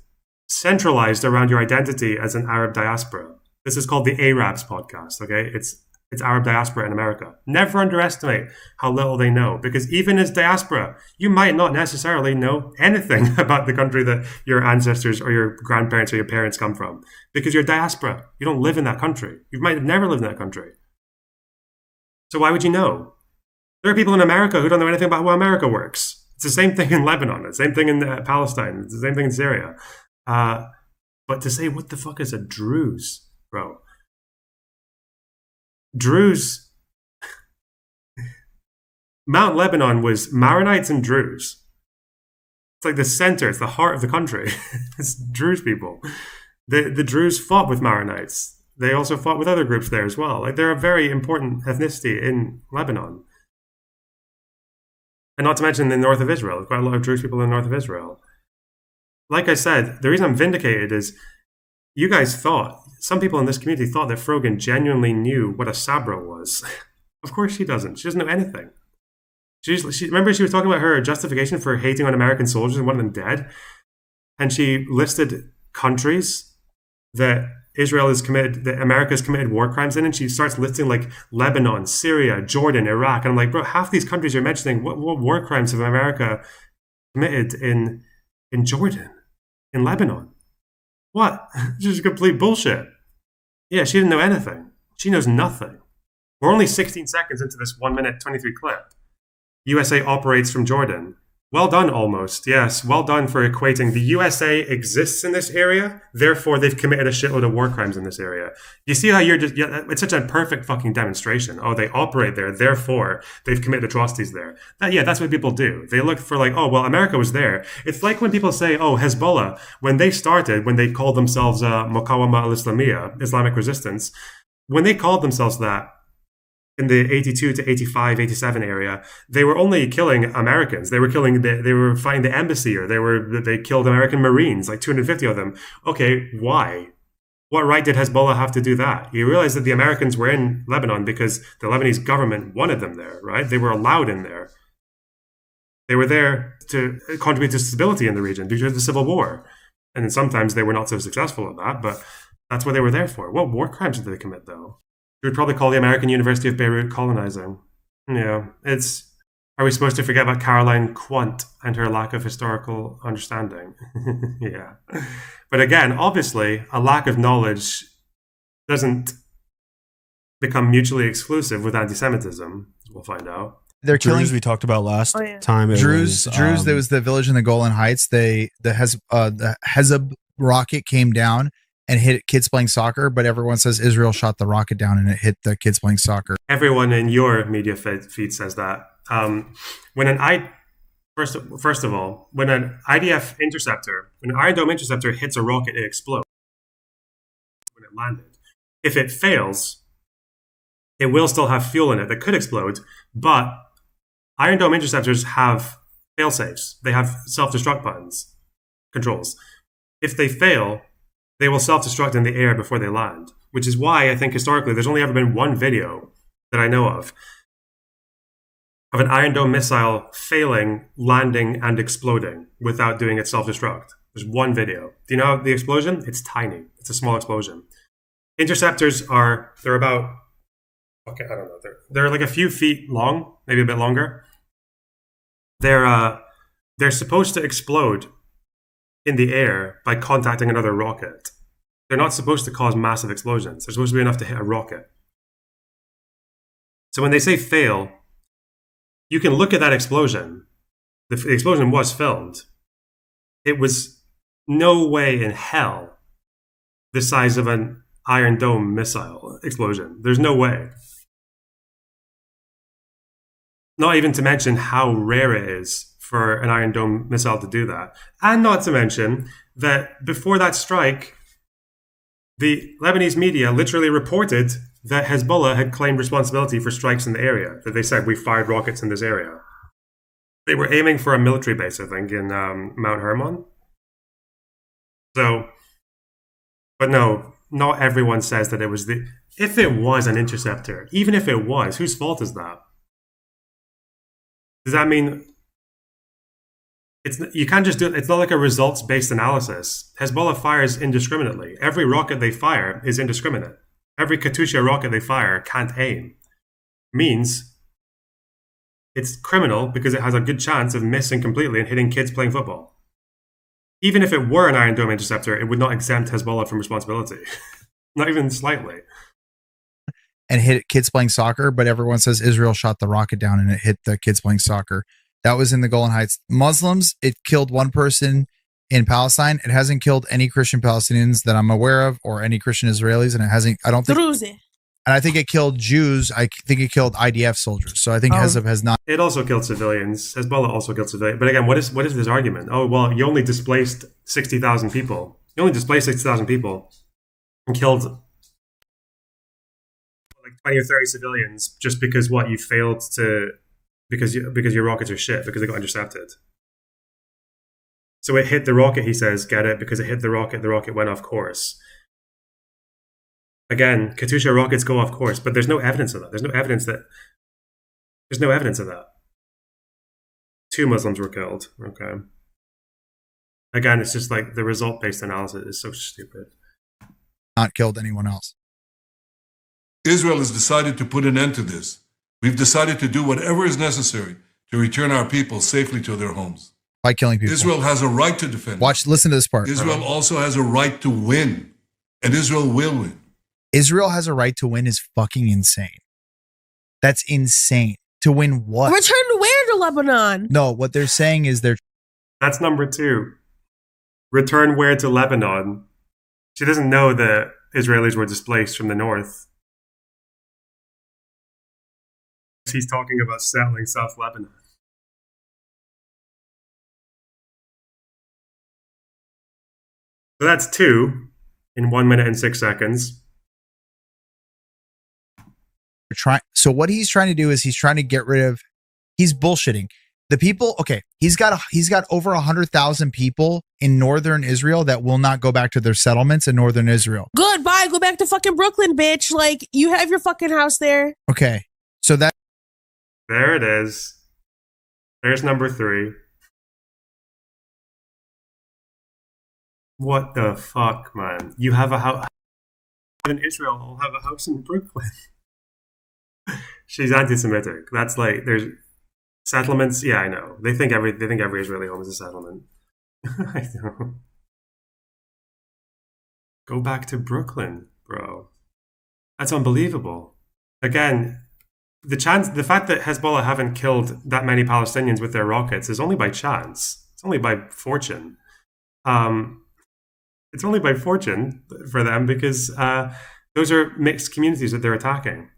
centralized around your identity as an Arab diaspora. This is called the Arabs podcast, okay? It's Arab diaspora in America. Never underestimate how little they know, because even as diaspora, you might not necessarily know anything about the country that your ancestors or your grandparents or your parents come from, because you're diaspora. You don't live in that country. You might have never lived in that country. So why would you know? There are people in America who don't know anything about how America works. It's the same thing in Lebanon. It's the same thing in Palestine. It's the same thing in Syria. But to say, what the fuck is a Druze, bro? Druze, Mount Lebanon was Maronites and Druze. It's like the center, it's the heart of the country. It's Druze people. The Druze fought with Maronites. They also fought with other groups there as well. Like, they're a very important ethnicity in Lebanon. And not to mention the north of Israel. There's quite a lot of Druze people in the north of Israel. Like I said, the reason I'm vindicated is you guys thought, some people in this community thought that Frogan genuinely knew what a Sabra was. Of course she doesn't. She doesn't know anything. Remember she was talking about her justification for hating on American soldiers and wanting them dead? And she listed countries that America has committed war crimes in, and she starts listing like Lebanon, Syria, Jordan, Iraq. And I'm like, bro, half these countries you're mentioning, what war crimes have America committed in Jordan, in Lebanon? What? This is complete bullshit. Yeah, she didn't know anything. She knows nothing. We're only 16 seconds into this 1 minute 23 clip. USA operates from Jordan. Well done, almost. Yes, well done for equating the USA exists in this area, therefore they've committed a shitload of war crimes in this area. You see how it's such a perfect fucking demonstration. Oh, they operate there, therefore they've committed atrocities there. That's what people do. They look for like, oh, well, America was there. It's like when people say, oh, Hezbollah, when they called themselves Muqawama al-Islamiyya, Islamic resistance, when they called themselves that, in the 82 to 85, 87 area, they were only killing Americans. They were fighting the embassy, or they killed American Marines, like 250 of them. Okay, why? What right did Hezbollah have to do that? You realize that the Americans were in Lebanon because the Lebanese government wanted them there, right? They were allowed in there. They were there to contribute to stability in the region due to the civil war. And then sometimes they were not so successful at that, but that's what they were there for. What war crimes did they commit, though? You would probably call the American University of Beirut colonizing. Yeah, are we supposed to forget about Caroline Quant and her lack of historical understanding? Yeah. But again, obviously, a lack of knowledge doesn't become mutually exclusive with antisemitism, as we'll find out. They're killing. Druze we talked about last time. Druze, there was the village in the Golan Heights. The Hezbollah rocket came down and hit kids playing soccer, but everyone says Israel shot the rocket down and it hit the kids playing soccer. Everyone in your media feed says that. First of all, when an IDF interceptor, when an Iron Dome interceptor hits a rocket, it explodes when it landed. If it fails, it will still have fuel in it that could explode, but Iron Dome interceptors have fail-safes. They have self-destruct buttons, controls. If they fail, they will self-destruct in the air before they land, which is why I think historically there's only ever been one video that I know of an Iron Dome missile failing, landing, and exploding without doing its self-destruct. There's one video. Do you know the explosion? It's tiny. It's a small explosion. Interceptors they're about, okay, I don't know. They're like a few feet long, maybe a bit longer. They're supposed to explode in the air by contacting another rocket. They're not supposed to cause massive explosions. They're supposed to be enough to hit a rocket. So when they say fail, you can look at that explosion. The explosion was filmed. It was no way in hell the size of an Iron Dome missile explosion. There's no way. Not even to mention how rare it is for an Iron Dome missile to do that. And not to mention that before that strike, the Lebanese media literally reported that Hezbollah had claimed responsibility for strikes in the area. That they said, we fired rockets in this area. They were aiming for a military base, I think, in Mount Hermon. So, but no, not everyone says that it was the... If it was an interceptor, even if it was, whose fault is that? Does that mean... You can't just do it. It's not like a results-based analysis. Hezbollah fires indiscriminately. Every rocket they fire is indiscriminate. Every Katyusha rocket they fire can't aim. Means it's criminal because it has a good chance of missing completely and hitting kids playing football. Even if it were an Iron Dome interceptor, it would not exempt Hezbollah from responsibility. Not even slightly. And hit kids playing soccer, but everyone says Israel shot the rocket down and it hit the kids playing soccer. That was in the Golan Heights. Muslims, it killed one person in Palestine. It hasn't killed any Christian Palestinians that I'm aware of, or any Christian Israelis, and it hasn't, I don't think... And I think it killed Jews. I think it killed IDF soldiers. So I think Hezbollah has not... It also killed civilians. Hezbollah also killed civilians. But again, what is this argument? Oh, well, you only displaced 60,000 people. You only displaced 60,000 people and killed like 20 or 30 civilians just because what? You failed to... Because your rockets are shit, because they got intercepted. So it hit the rocket, he says, get it? Because it hit the rocket went off course. Again, Katyusha rockets go off course, but there's no evidence of that. There's no evidence of that. 2 Muslims were killed. Okay. Again, it's just like the result-based analysis is so stupid. Not killed anyone else. Israel has decided to put an end to this. We've decided to do whatever is necessary to return our people safely to their homes. By killing people. Israel has a right to defend. Listen to this part. Israel also has a right to win, and Israel will win. Israel has a right to win is fucking insane. That's insane. To win what? Return to where? To Lebanon? No, what they're saying is That's number 2. Return where to Lebanon? She doesn't know that Israelis were displaced from the north. He's talking about settling South Lebanon. So that's 2 in 1 minute and 6 seconds. So what he's trying to do is he's trying to get rid of... He's bullshitting. The people... Okay, he's got over 100,000 people in northern Israel that will not go back to their settlements in northern Israel. Good, bye. Go back to fucking Brooklyn, bitch. Like, you have your fucking house there. Okay, so that... There it is. There's number 3. What the fuck, man? You have a house in Israel. I'll have a house in Brooklyn. She's anti-Semitic. That's like, there's settlements. Yeah, I know. They think every Israeli home is a settlement. I know. Go back to Brooklyn, bro. That's unbelievable. Again, the fact that Hezbollah haven't killed that many Palestinians with their rockets is only by chance. It's only by fortune. It's only by fortune for them because those are mixed communities that they're attacking.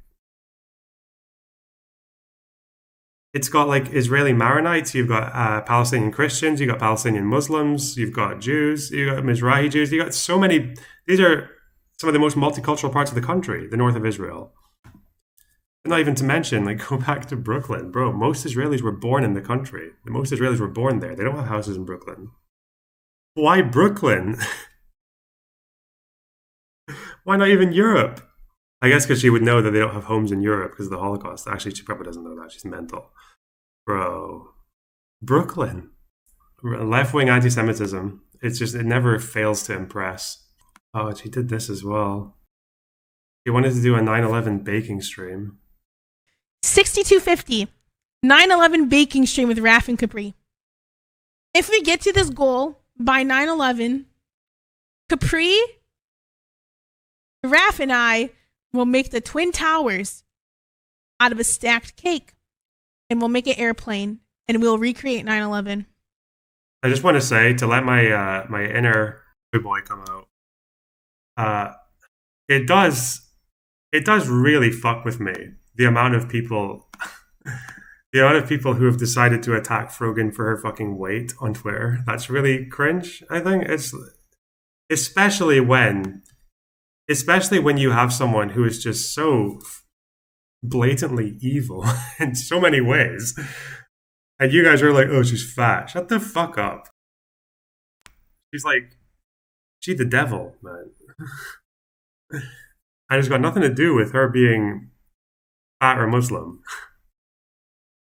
It's got like Israeli Maronites, you've got Palestinian Christians, you've got Palestinian Muslims, you've got Jews, you've got Mizrahi Jews, you've got so many. These are some of the most multicultural parts of the country, the north of Israel. And not even to mention, like, go back to Brooklyn. Bro, most Israelis were born in the country. Most Israelis were born there. They don't have houses in Brooklyn. Why Brooklyn? Why not even Europe? I guess because she would know that they don't have homes in Europe because of the Holocaust. Actually, she probably doesn't know that. She's mental. Bro. Brooklyn. Left-wing antisemitism. It never fails to impress. Oh, she did this as well. She wanted to do a 9/11 baking stream. 6250. 9/11 baking stream with Raf and Capri. If we get to this goal by 9/11, Capri, Raf, and I will make the Twin Towers out of a stacked cake. and we'll make an airplane, and we'll recreate 9/11. I just want to say, to let my my inner boy come out, it does really fuck with me, the amount of people who have decided to attack Frogan for her fucking weight on Twitter. That's really cringe. I think it's especially when you have someone who is just so blatantly evil in so many ways, and you guys are like, oh, she's fat. Shut the fuck up. She's the devil, man. And it's got nothing to do with her being fat or Muslim.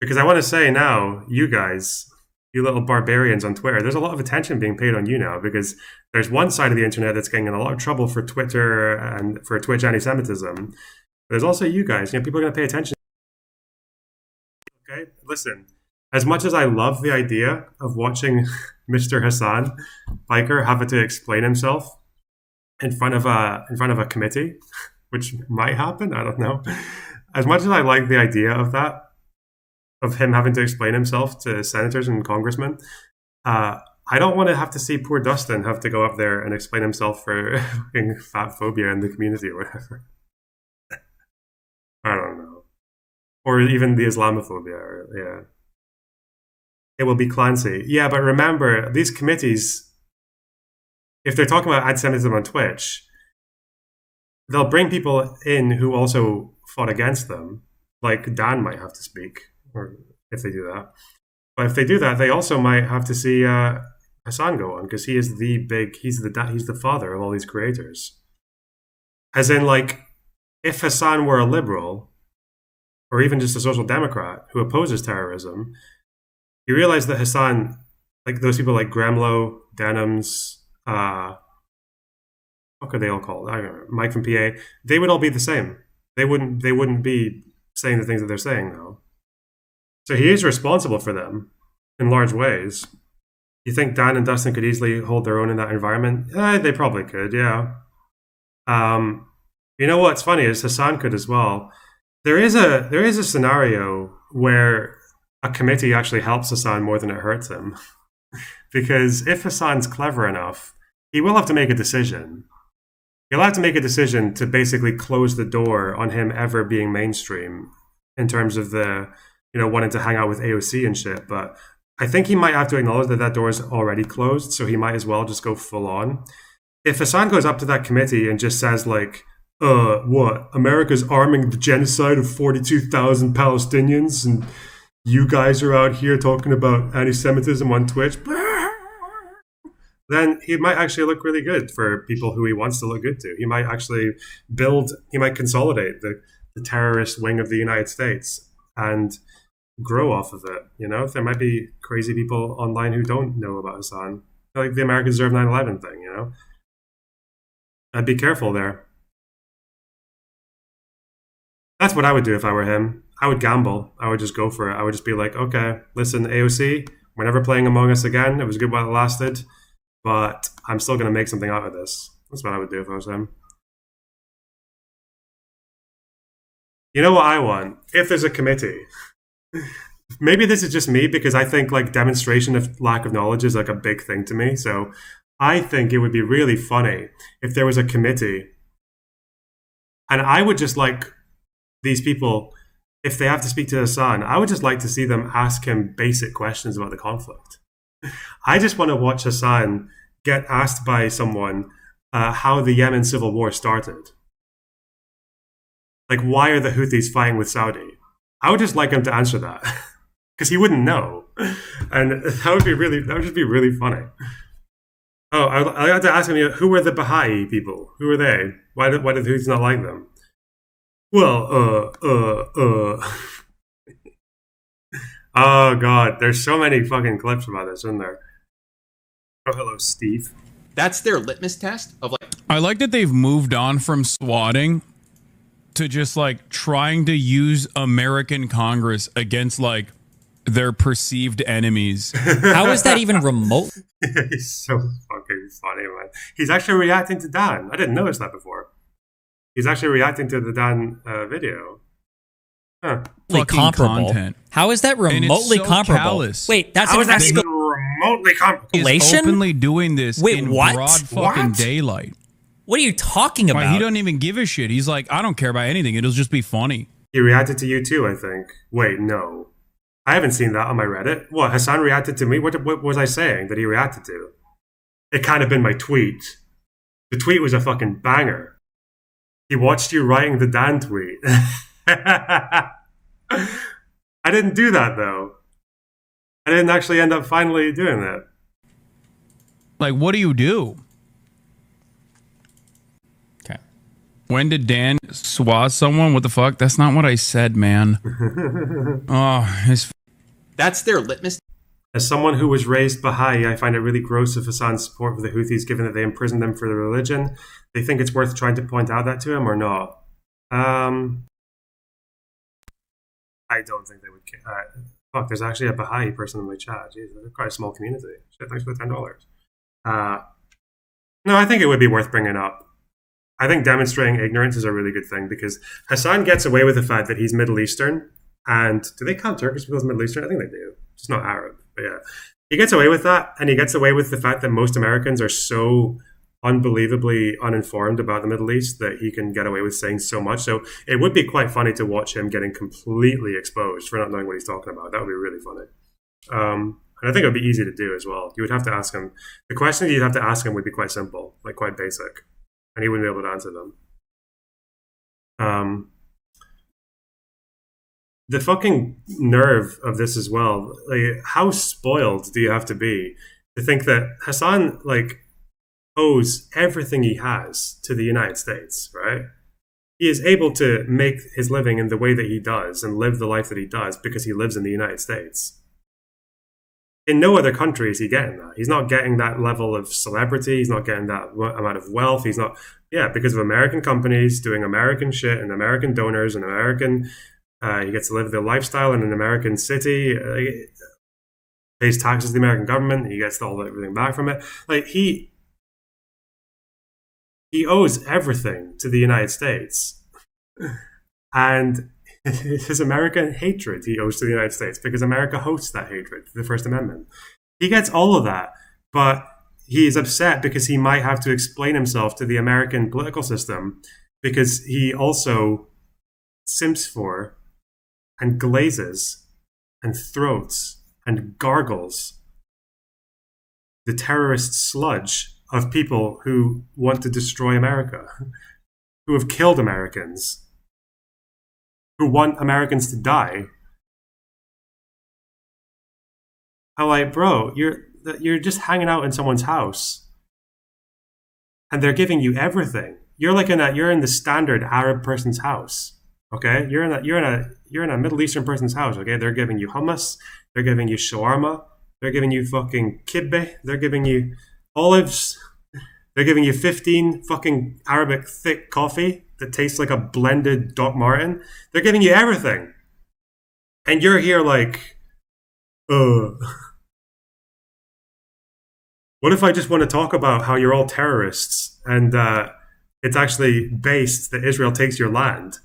Because I want to say now, you guys, you little barbarians on Twitter, there's a lot of attention being paid on you now, because there's one side of the internet that's getting in a lot of trouble for Twitter and for Twitch anti-Semitism. There's also you guys. People are going to pay attention. Okay, listen. As much as I love the idea of watching Mr. Hassan Piker have to explain himself in front of a committee, which might happen, I don't know. As much as I like the idea of that, of him having to explain himself to senators and congressmen, I don't want to have to see poor Dustin have to go up there and explain himself for fat phobia in the community or whatever. I don't know. Or even the Islamophobia, yeah. It will be Clancy. Yeah, but remember, these committees, if they're talking about anti-Semitism on Twitch, they'll bring people in who also fought against them. Like Dan might have to speak, or if they do that. But if they do that, they also might have to see Hassan go on, because he's the father of all these creators. As in, like, if Hassan were a liberal, or even just a social democrat who opposes terrorism, you realize that Hassan, like those people like Gremlow, Denims, what could they all call? I don't know, Mike from PA, they would all be the same. They wouldn't be saying the things that they're saying now. So he is responsible for them in large ways. You think Dan and Dustin could easily hold their own in that environment? They probably could, yeah. You know what's funny is Hassan could as well. There is a scenario where a committee actually helps Hassan more than it hurts him. Because if Hassan's clever enough, he will have to make a decision. He'll have to make a decision to basically close the door on him ever being mainstream in terms of the, wanting to hang out with AOC and shit. But I think he might have to acknowledge that door is already closed, so he might as well just go full on. If Hassan goes up to that committee and just says, like, what? America's arming the genocide of 42,000 Palestinians, and you guys are out here talking about anti-Semitism on Twitch, then he might actually look really good for people who he wants to look good to. He might actually consolidate the terrorist wing of the United States and grow off of it. There might be crazy people online who don't know about Hassan, like the Americans deserve 9/11 thing. I'd be careful there. That's what I would do if I were him. I would gamble. I would just go for it. I would just be like, okay, listen, AOC, we're never playing Among Us again. It was good while it lasted, but I'm still going to make something out of this. That's what I would do if I was him. You know what I want? If there's a committee, maybe this is just me, because I think like demonstration of lack of knowledge is like a big thing to me. So I think it would be really funny if there was a committee, and I would just like these people, if they have to speak to Hassan, I would just like to see them ask him basic questions about the conflict. I just want to watch Hassan get asked by someone how the Yemen civil war started. Like, why are the Houthis fighting with Saudi? I would just like him to answer that, because he wouldn't know, and that would just be really funny. Oh, I got to ask him, who were the Baha'i people? Who were they? Why did the Houthis not like them? Well, oh god, there's so many fucking clips about this, isn't there? Oh, hello, Steve. That's their litmus test of like. I like that they've moved on from swatting to just like trying to use American Congress against like their perceived enemies. How is that even remote? He's so fucking funny, man. He's actually reacting to Dan. I didn't notice that before. He's actually reacting to the Dan video. comparable. Content. How is that remotely so comparable? callous. Wait, that's How an is that even remotely comparable? Is openly doing this in what? broad fucking daylight. What are you talking about? Like, he doesn't even give a shit. He's like, I don't care about anything. It'll just be funny. He reacted to you too, I think. Wait, no. I haven't seen that on my Reddit. What, Hassan reacted to me? What was I saying that he reacted to? It kind of been my tweet. The tweet was a fucking banger. He watched you writing the Dan tweet. I didn't do that, though. I didn't actually end up finally doing that. Like, what do you do? Okay. When did Dan swat someone? What the fuck? That's not what I said, man. That's their litmus. As someone who was raised Baha'i, I find it really gross of Hassan's support for the Houthis, given that they imprisoned them for their religion. They think it's worth trying to point out that to him or not? I don't think they would. Fuck, there's actually a Baha'i person in my chat. Jeez, they're quite a small community. Shit, thanks for the $10. No, I think it would be worth bringing up. I think demonstrating ignorance is a really good thing because Hassan gets away with the fact that he's Middle Eastern. And do they count Turkish people as Middle Eastern? I think they do. Just not Arab. But yeah. He gets away with that. And he gets away with the fact that most Americans are so unbelievably uninformed about the Middle East that he can get away with saying so much. So it would be quite funny to watch him getting completely exposed for not knowing what he's talking about. That would be really funny. And I think it would be easy to do as well. You would have to ask him. The questions you'd have to ask him would be quite simple, like quite basic. And he wouldn't be able to answer them. The fucking nerve of this as well. Like, how spoiled do you have to be to think that Hassan, like, owes everything he has to the United States, right? He is able to make his living in the way that he does and live the life that he does because he lives in the United States. In no other country is he getting that. He's not getting that level of celebrity. He's not getting that amount of wealth. He's not, because of American companies doing American shit and American donors and American, he gets to live the lifestyle in an American city, pays taxes to the American government, he gets everything back from it. Like, he owes everything to the United States. And his American hatred he owes to the United States because America hosts that hatred, the First Amendment. He gets all of that, but he is upset because he might have to explain himself to the American political system because he also simps for and glazes and throats and gargles the terrorist sludge of people who want to destroy America, who have killed Americans, who want Americans to die. I'm like, bro, you're just hanging out in someone's house, and they're giving you everything. You're in the standard Arab person's house. Okay, you're in a Middle Eastern person's house. Okay, they're giving you hummus, they're giving you shawarma, they're giving you fucking kibbeh, they're giving you olives, they're giving you 15 fucking Arabic thick coffee that tastes like a blended Doc Martin. They're giving you everything, and you're here like, what if I just want to talk about how you're all terrorists and it's actually based that Israel takes your land?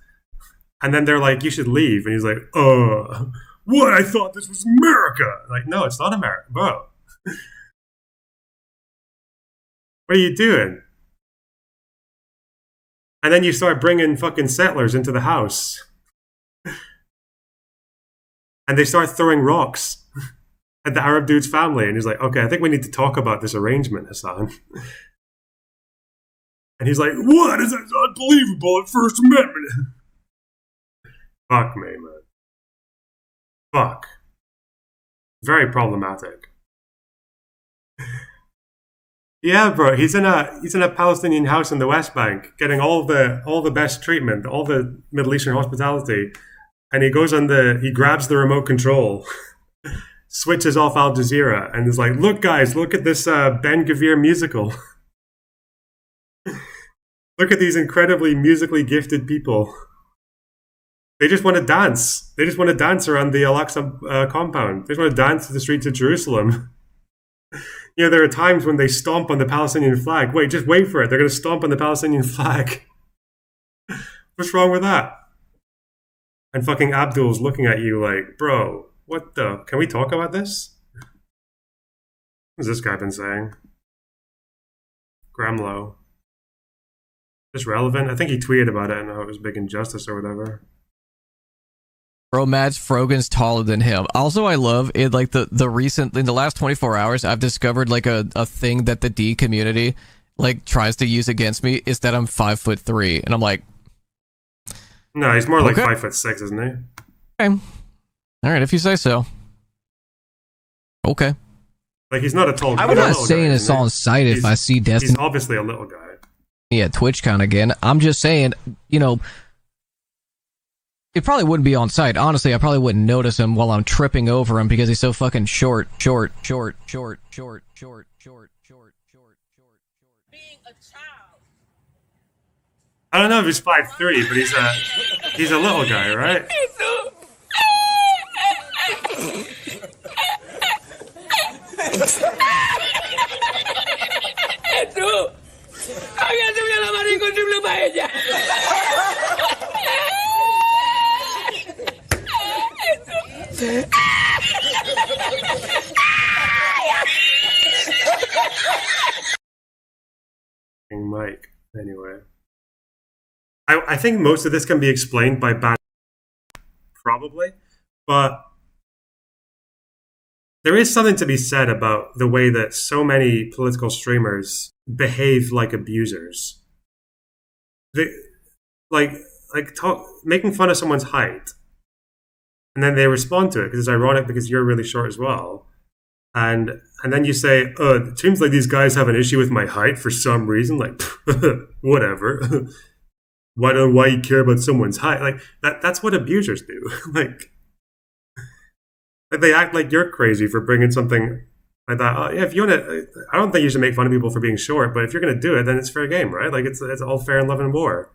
And then they're like, you should leave. And he's like, what? I thought this was America. Like, no, it's not America, bro. What are you doing? And then you start bringing fucking settlers into the house. And they start throwing rocks at the Arab dude's family. And he's like, okay, I think we need to talk about this arrangement, Hassan. And he's like, what? Is that unbelievable? First Amendment. Fuck me, man. Fuck. Very problematic. Yeah, bro. He's in a Palestinian house in the West Bank, getting all the best treatment, all the Middle Eastern hospitality, and he grabs the remote control, switches off Al Jazeera, and is like, "Look, guys, look at this Ben Gvir musical. Look at these incredibly musically gifted people. They just want to dance. They just want to dance around the Al-Aqsa compound. They just want to dance to the streets of Jerusalem." There are times when they stomp on the Palestinian flag. Wait, just wait for it. They're going to stomp on the Palestinian flag. What's wrong with that? And fucking Abdul's looking at you like, bro, what the? Can we talk about this? What's this guy been saying? Gramlow. Just relevant? I think he tweeted about it and how it was big injustice or whatever. Bro, Mads Frogan's taller than him. Also, I love it, like the recent, in the last 24 hours, I've discovered like a thing that the D community like tries to use against me is that I'm 5'3", and I'm like, no, he's more like 5'6", isn't he? Okay. All right, if you say so. Okay. Like, he's not a tall guy. I'm not saying it's on site if I see Destiny. He's obviously a little guy. Yeah, Twitch count again. I'm just saying, you know, it probably wouldn't be on site. Honestly, I probably wouldn't notice him while I'm tripping over him because he's so fucking short. Being a child. I don't know if he's 5'3", but he's a little guy, right? Mike, anyway. I think most of this can be explained by bad, probably, but there is something to be said about the way that so many political streamers behave like abusers. They, making fun of someone's height, and then they respond to it because it's ironic because you're really short as well. And then you say, it seems like these guys have an issue with my height for some reason. Like, whatever. Why you care about someone's height? Like, that's what abusers do. like they act like you're crazy for bringing something like that. If you want to, I don't think you should make fun of people for being short, but if you're going to do it, then it's fair game, right? Like, it's all fair in love and war.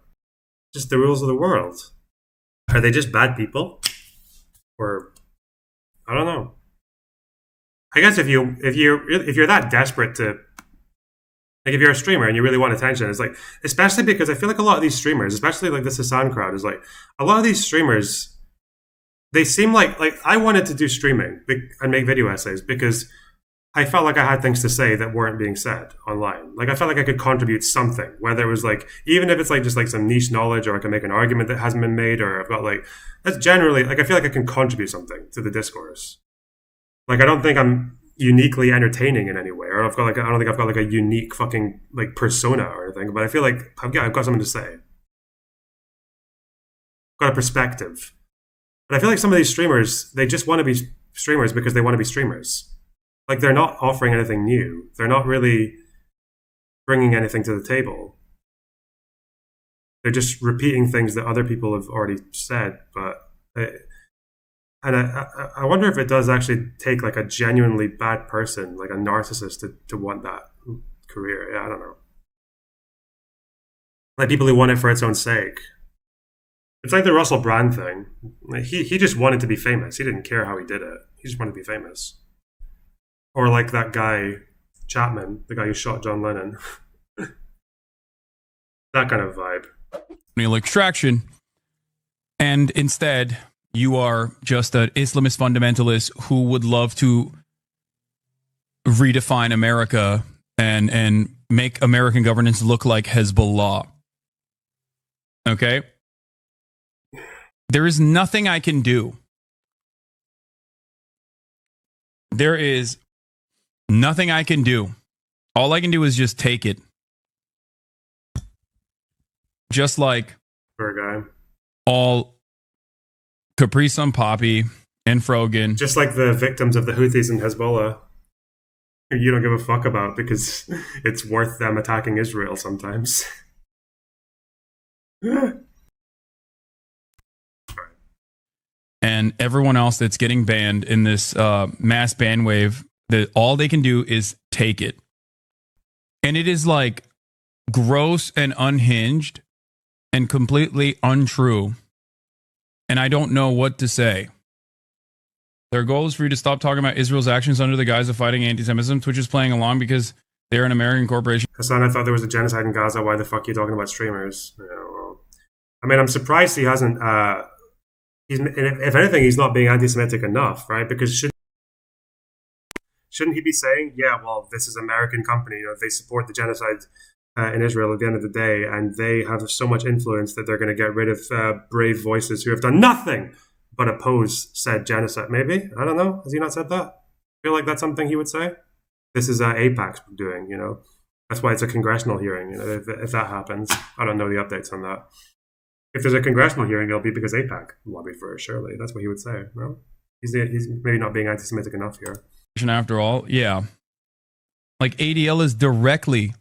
Just the rules of the world. Are they just bad people? Or, I don't know. I guess if you're that desperate to, like, if you're a streamer and you really want attention, it's like, especially because I feel like a lot of these streamers, especially like this Hassan crowd, is like, a lot of these streamers, they seem like I wanted to do streaming and make video essays because I felt like I had things to say that weren't being said online. Like, I felt like I could contribute something, whether it was like, even if it's like just like some niche knowledge, or I can make an argument that hasn't been made, or I've got like, that's generally, like, I feel like I can contribute something to the discourse. Like, I don't think I'm uniquely entertaining in any way, or I don't think I've got like a unique fucking like persona or anything, but I feel like I've got something to say. I've got a perspective. But I feel like some of these streamers, they just want to be streamers because they want to be streamers. Like, they're not offering anything new. They're not really bringing anything to the table. They're just repeating things that other people have already said, but... I wonder if it does actually take like a genuinely bad person, like a narcissist, to want that career. Yeah, I don't know. Like, people who want it for its own sake. It's like the Russell Brand thing. Like, he just wanted to be famous. He didn't care how he did it. He just wanted to be famous. Or like that guy, Chapman, the guy who shot John Lennon. That kind of vibe. Extraction. And instead... you are just an Islamist fundamentalist who would love to redefine America and make American governance look like Hezbollah. Okay? There is nothing I can do. There is nothing I can do. All I can do is just take it. Just like all Capri Sun Poppy and Frogan. Just like the victims of the Houthis and Hezbollah, who you don't give a fuck about because it's worth them attacking Israel sometimes. And everyone else that's getting banned in this mass ban wave, that all they can do is take it. And it is like gross and unhinged and completely untrue. And I don't know what to say. Their goal is for you to stop talking about Israel's actions under the guise of fighting anti-Semitism. Twitch is playing along because they're an American corporation. Hassan, I thought there was a genocide in Gaza. Why the fuck are you talking about streamers? I mean, I'm surprised he hasn't if anything, he's not being anti-Semitic enough, right? Because shouldn't he be saying, yeah, well, this is an American company, they support the genocide in Israel at the end of the day, and they have so much influence that they're going to get rid of brave voices who have done nothing but oppose said genocide. Maybe? I don't know. Has he not said that? I feel like that's something he would say. This is AIPAC's doing, That's why it's a congressional hearing. If that happens, I don't know the updates on that. If there's a congressional hearing, it'll be because AIPAC lobbied for it, surely. That's what he would say, no? He's maybe not being anti-Semitic enough here. After all, yeah. Like ADL is directly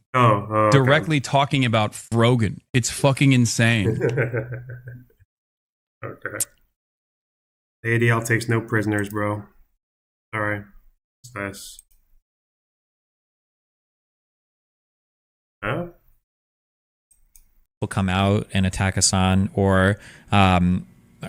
talking about Frogan. It's fucking insane. Okay. ADL takes no prisoners, bro. Sorry. What's this? Huh? Will come out and attack Hassan, or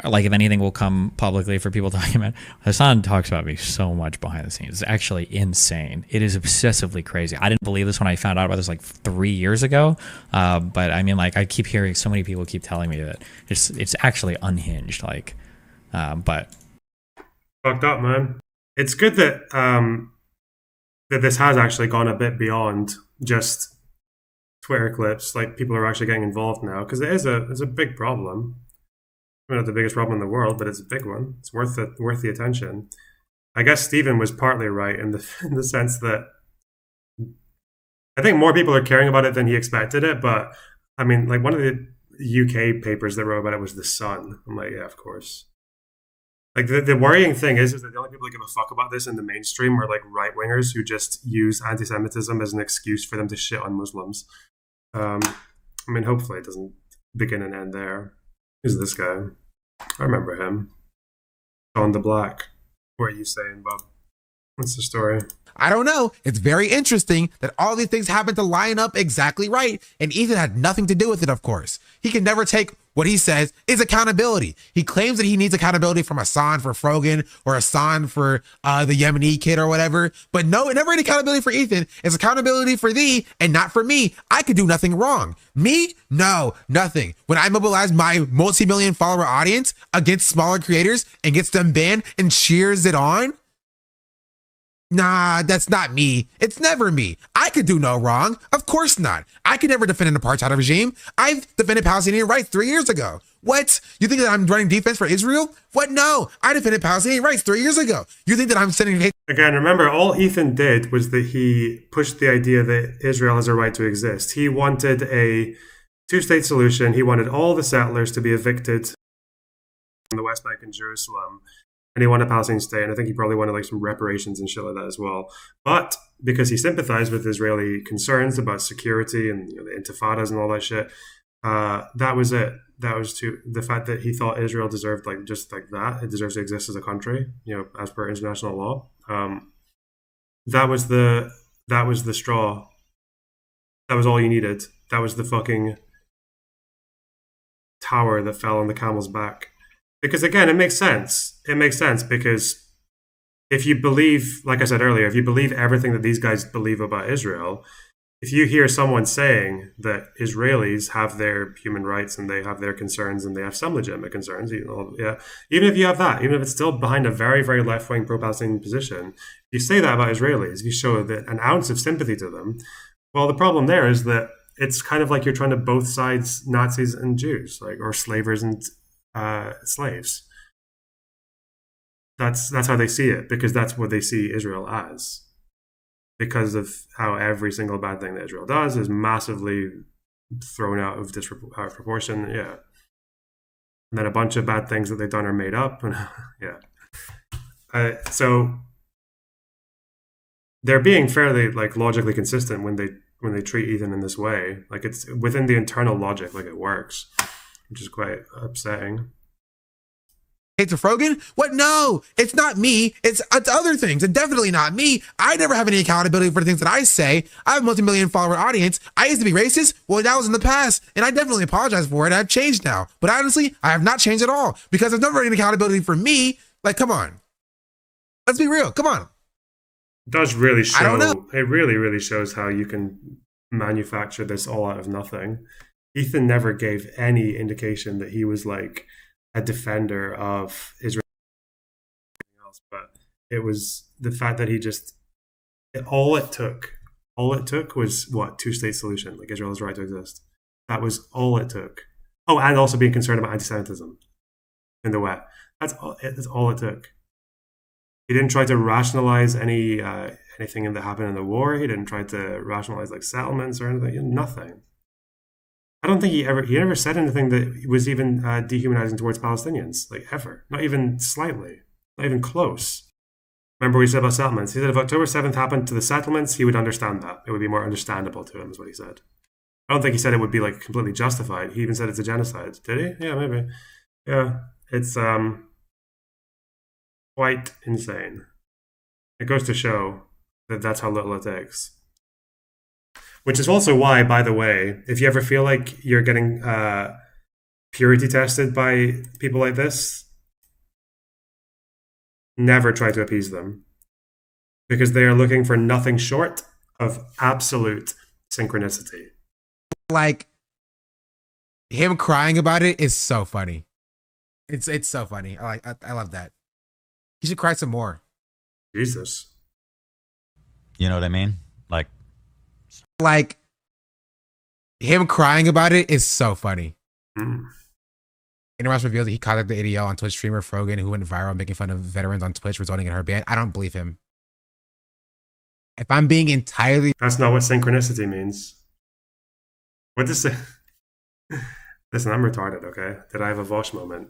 like if anything will come publicly for people talking about Hassan talks about me so much behind the scenes. It's actually insane. It is obsessively crazy. I didn't believe this when I found out about this like 3 years ago, but I mean, like, I keep hearing so many people keep telling me that it's actually unhinged, like, but fucked up, man. It's good that that this has actually gone a bit beyond just Twitter clips. Like, people are actually getting involved now, because it's a big problem. Not the biggest problem in the world, but it's a big one. It's worth the attention. I guess Stephen was partly right in the sense that I think more people are caring about it than he expected it. But I mean, like, one of the UK papers that wrote about it was The Sun. I'm like, yeah, of course. Like, the worrying thing is that the only people that give a fuck about this in the mainstream are like right wingers who just use anti-Semitism as an excuse for them to shit on Muslims. I mean, hopefully it doesn't begin and end there. Who's this guy? I remember him. On the Black. What are you saying, Bob? What's the story? I don't know. It's very interesting that all these things happen to line up exactly right, and Ethan had nothing to do with it, of course. He can never take what he says is accountability. He claims that he needs accountability from Hassan for Frogan or Hassan for the Yemeni kid or whatever, but no, never any accountability for Ethan. It's accountability for thee and not for me. I could do nothing wrong. Me? No, nothing. When I mobilize my multi-million follower audience against smaller creators and gets them banned and cheers it on, nah, that's not me. It's never me. I could do no wrong. Of course not. I could never defend an apartheid regime. I've defended Palestinian rights 3 years ago. What? You think that I'm running defense for Israel? What? No. I defended Palestinian rights 3 years ago. You think that I'm sending hate? Again, remember, all Ethan did was that he pushed the idea that Israel has a right to exist. He wanted a two-state solution. He wanted all the settlers to be evicted from the West Bank and Jerusalem. And he wanted a Palestinian state, and I think he probably wanted like some reparations and shit like that as well. But because he sympathized with Israeli concerns about security and the intifadas and all that shit, that was it. That was the fact that he thought Israel deserved just like that. It deserves to exist as a country, as per international law. That was the straw. That was all you needed. That was the fucking tower that fell on the camel's back. Because again, it makes sense. It makes sense because if you believe, like I said earlier, if you believe everything that these guys believe about Israel, if you hear someone saying that Israelis have their human rights and they have their concerns and they have some legitimate concerns, even if you have that, even if it's still behind a very, very left-wing pro-Palestinian position, if you say that about Israelis, if you show that an ounce of sympathy to them, well, the problem there is that it's kind of like you're trying to both sides Nazis and Jews, or slavers and slaves. That's how they see it, because that's what they see Israel as, because of how every single bad thing that Israel does is massively thrown out of proportion. Yeah, and then a bunch of bad things that they've done are made up. And so they're being fairly logically consistent when they treat Ethan in this way. It's within the internal logic, it works, which is quite upsetting. Hate to Frogan? What? No, it's not me. It's other things, and definitely not me. I never have any accountability for the things that I say. I have a multi-million follower audience. I used to be racist. Well, that was in the past, and I definitely apologize for it. I've changed now. But honestly, I have not changed at all, because there's never any accountability for me. Come on. Let's be real. Come on. It does really show. I don't know. It really, really shows how you can manufacture this all out of nothing. Ethan never gave any indication that he was a defender of Israel, but it was the fact that he just all it took was what, two-state solution, like Israel's right to exist. That was all it took. Oh, and also being concerned about anti-Semitism in the West. That's all it took. He didn't try to rationalize anything that happened in the war. He didn't try to rationalize like settlements or anything. Nothing. I don't think he never said anything that was even dehumanizing towards Palestinians, like ever. Not even slightly. Not even close. Remember what he said about settlements? He said if October 7th happened to the settlements, he would understand that. It would be more understandable to him, is what he said. I don't think he said it would be like completely justified. He even said it's a genocide. Did he? Yeah, maybe. Yeah, it's quite insane. It goes to show that that's how little it takes. Which is also why, by the way, if you ever feel like you're getting purity tested by people like this, never try to appease them. Because they are looking for nothing short of absolute synchronicity. Like, him crying about it is so funny. It's so funny. I love that. He should cry some more. Jesus. You know what I mean? Like, him crying about it is so funny. Intermouse revealed that he contacted the ADL on Twitch streamer Frogan, who went viral making fun of veterans on Twitch, resulting in her ban. I don't believe him. If I'm being entirely... That's not what synchronicity means. What does it... Listen, I'm retarded, okay? Did I have a Vosh moment?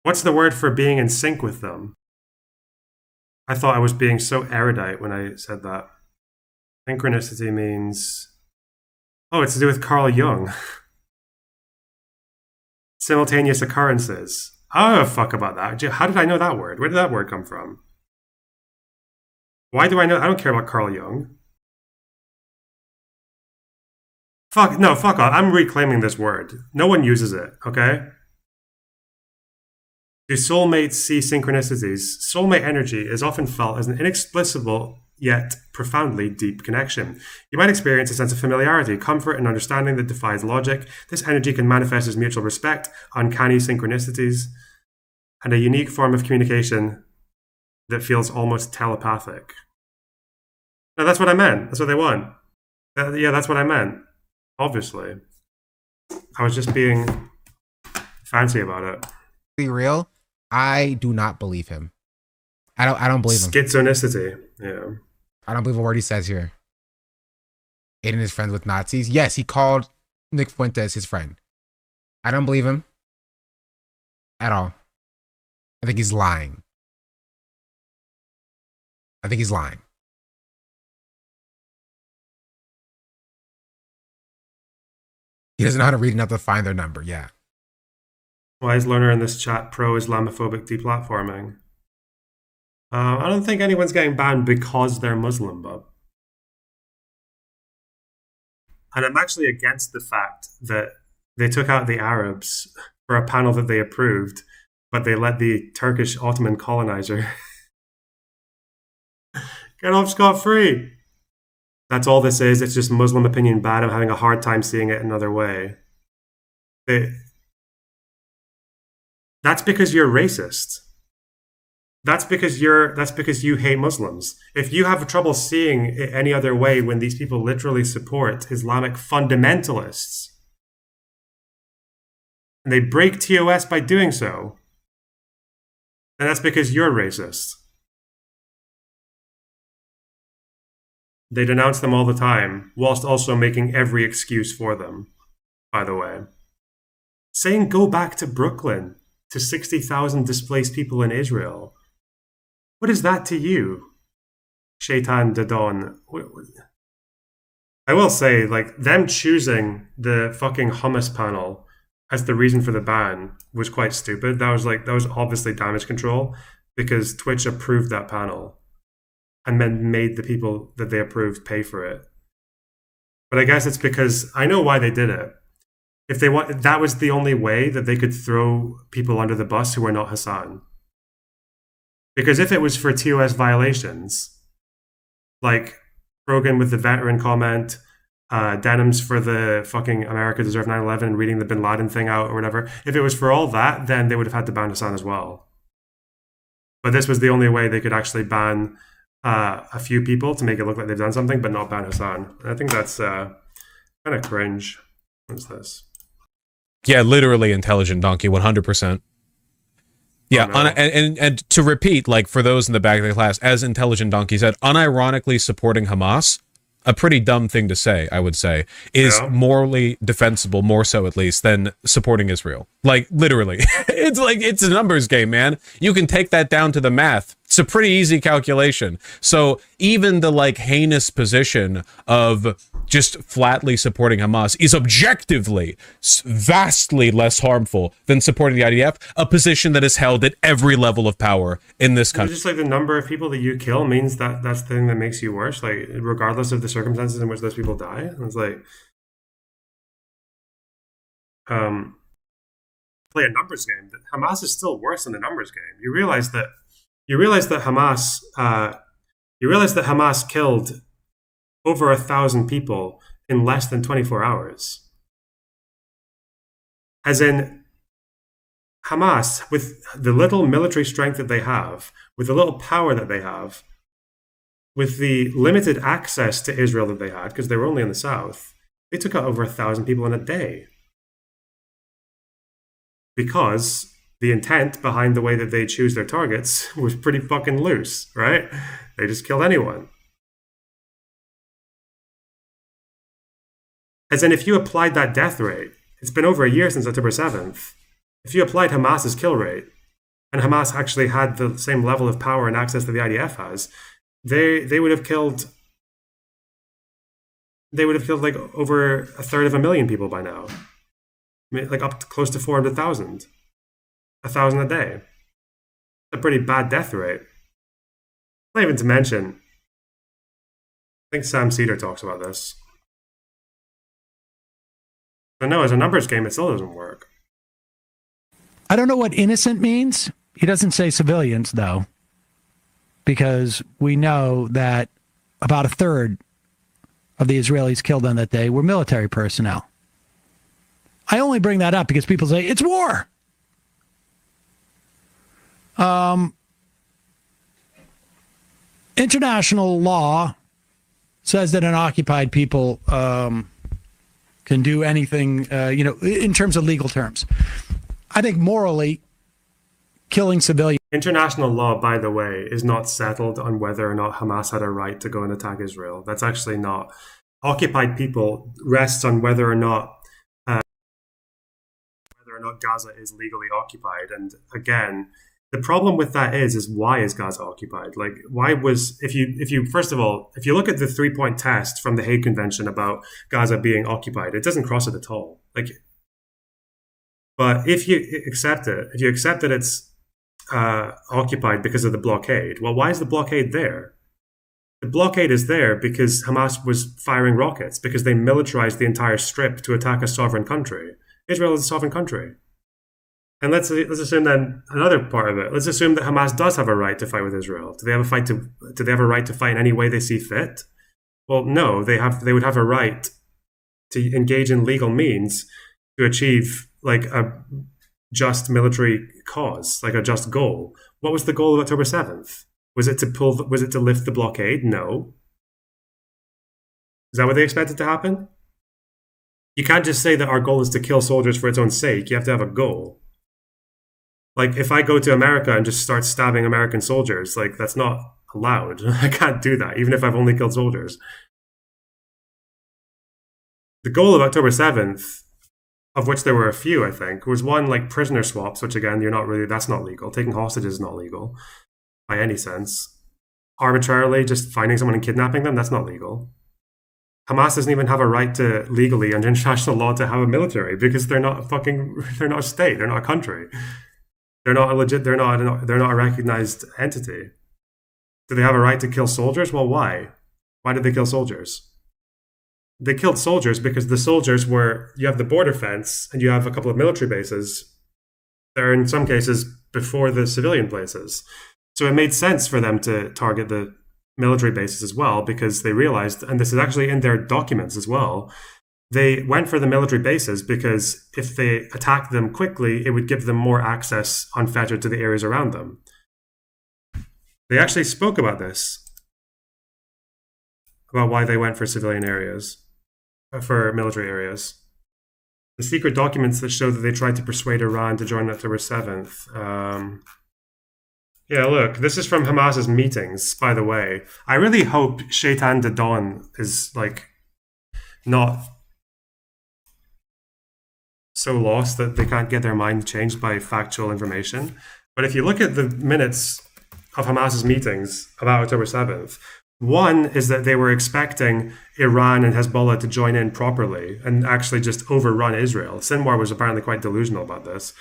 What's the word for being in sync with them? I thought I was being so erudite when I said that. Synchronicity means... Oh, it's to do with Carl Jung. Simultaneous occurrences. I don't give a fuck about that. How did I know that word? Where did that word come from? Why do I know? I don't care about Carl Jung. Fuck off. I'm reclaiming this word. No one uses it, okay? Do soulmates see synchronicities? Soulmate energy is often felt as an inexplicable yet profoundly deep connection. You might experience a sense of familiarity, comfort, and understanding that defies logic. This energy can manifest as mutual respect, uncanny synchronicities, and a unique form of communication that feels almost telepathic. No, that's what I meant. That's what they want. Yeah, that's what I meant. Obviously. I was just being fancy about it. Be real, I do not believe him. I don't believe him. Schizonicity. Yeah. I don't believe a word he says here. Aiden is friends with Nazis. Yes, he called Nick Fuentes his friend. I don't believe him at all. I think he's lying. He doesn't know how to read enough to find their number. Yeah. Why is Loner in this chat pro-Islamophobic deplatforming? I don't think anyone's getting banned because they're Muslim, Bob. And I'm actually against the fact that they took out the Arabs for a panel that they approved, but they let the Turkish Ottoman colonizer get off scot-free. That's all this is. It's just Muslim opinion bad. I'm having a hard time seeing it another way. That's because you're racist. That's because you hate Muslims. If you have trouble seeing it any other way when these people literally support Islamic fundamentalists, and they break TOS by doing so, then that's because you're racist. They denounce them all the time, whilst also making every excuse for them, by the way. Saying go back to Brooklyn, to 60,000 displaced people in Israel. What is that to you, Shaitan Dadon? I will say, like, them choosing the fucking hummus panel as the reason for the ban was quite stupid. That was obviously damage control, because Twitch approved that panel and then made the people that they approved pay for it. But I guess it's because I know why they did it. If they want, that was the only way that they could throw people under the bus who were not Hassan. Because if it was for TOS violations, like Rogan with the veteran comment, denims for the fucking America Deserved 9/11 and reading the Bin Laden thing out or whatever. If it was for all that, then they would have had to ban Hassan as well. But this was the only way they could actually ban a few people to make it look like they've done something, but not ban Hassan. And I think that's kind of cringe. What's this? Yeah, literally intelligent donkey, 100%. Yeah, Oh, no. and to repeat, like for those in the back of the class, as intelligent donkey said, unironically supporting Hamas, a pretty dumb thing to say, I would say, is morally defensible, more so at least, than supporting Israel. Like, literally. It's a numbers game, man. You can take that down to the math. It's a pretty easy calculation. So even the, like, heinous position of just flatly supporting Hamas is objectively vastly less harmful than supporting the IDF, a position that is held at every level of power in this country. Just like the number of people that you kill means that that's the thing that makes you worse, like regardless of the circumstances in which those people die. It's like play a numbers game. Hamas is still worse than the numbers game. You realize that Hamas killed over 1,000 people in less than 24 hours. As in, Hamas, with the little military strength that they have, with the little power that they have, with the limited access to Israel that they had, because they were only in the south, they took out over 1,000 people in a day. Because the intent behind the way that they choose their targets was pretty fucking loose, right? They just killed anyone. As in, if you applied that death rate, it's been over a year since October 7th. If you applied Hamas's kill rate, and Hamas actually had the same level of power and access that the IDF has, they would have killed like over 1/3 people by now. I mean, like up to close to 400,000. 1,000 a day. A pretty bad death rate. Not even to mention, I think Sam Cedar talks about this. But no, as a numbers game, it still doesn't work. I don't know what innocent means. He doesn't say civilians, though, because we know that about 1/3 of the Israelis killed on that day were military personnel. I only bring that up because people say, it's war. International law says that an occupied people can do anything, in terms of legal terms. I think morally, killing civilians. International law, by the way, is not settled on whether or not Hamas had a right to go and attack Israel. That's actually not. Occupied people rests on whether or not Gaza is legally occupied. And again, the problem with that is why is Gaza occupied? Like, why was, if you first of all, if you look at the 3-point test from the Hague Convention about Gaza being occupied, it doesn't cross it at all. Like, but if you accept that it's occupied because of the blockade, well, why is the blockade there? The blockade is there because Hamas was firing rockets, because they militarized the entire strip to attack a sovereign country. Israel is a sovereign country. And let's assume then another part of it. Let's assume that Hamas does have a right to fight with Israel. Do they have a right to fight in any way they see fit? Well, no. They would have a right to engage in legal means to achieve like a just military cause, like a just goal. What was the goal of October 7th? Was it to lift the blockade? No. Is that what they expected to happen? You can't just say that our goal is to kill soldiers for its own sake. You have to have a goal. Like, if I go to America and just start stabbing American soldiers, like, that's not allowed. I can't do that, even if I've only killed soldiers. The goal of October 7th, of which there were a few, I think, was one, like, prisoner swaps, which, again, that's not legal. Taking hostages is not legal by any sense. Arbitrarily just finding someone and kidnapping them, that's not legal. Hamas doesn't even have a right to legally under international law to have a military because they're not a state, they're not a country. They're not a recognized entity. Do they have a right to kill soldiers? Well, why? Why did they kill soldiers? They killed soldiers because the soldiers you have the border fence and you have a couple of military bases. They're in some cases before the civilian places. So it made sense for them to target the military bases as well, because they realized, and this is actually in their documents as well, they went for the military bases because if they attacked them quickly, it would give them more access unfettered to the areas around them. They actually spoke about this, about why they went for civilian areas, for military areas. The secret documents that show that they tried to persuade Iran to join October 7th. Yeah, look, this is from Hamas's meetings, by the way. I really hope Shaitan Dadon is, like, not so lost that they can't get their mind changed by factual information. But if you look at the minutes of Hamas's meetings about October 7th, one is that they were expecting Iran and Hezbollah to join in properly and actually just overrun Israel. Sinwar was apparently quite delusional about this.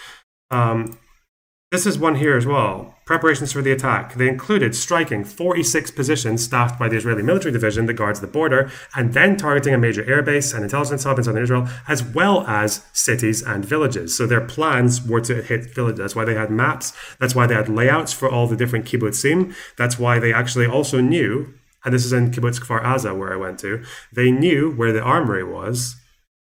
This is one here as well. Preparations for the attack. They included striking 46 positions staffed by the Israeli military division that guards the border, and then targeting a major airbase and intelligence hub in southern Israel, as well as cities and villages. So their plans were to hit villages. That's why they had maps. That's why they had layouts for all the different kibbutzim. That's why they actually also knew, and this is in kibbutz Kfar Aza where I went to, they knew where the armory was.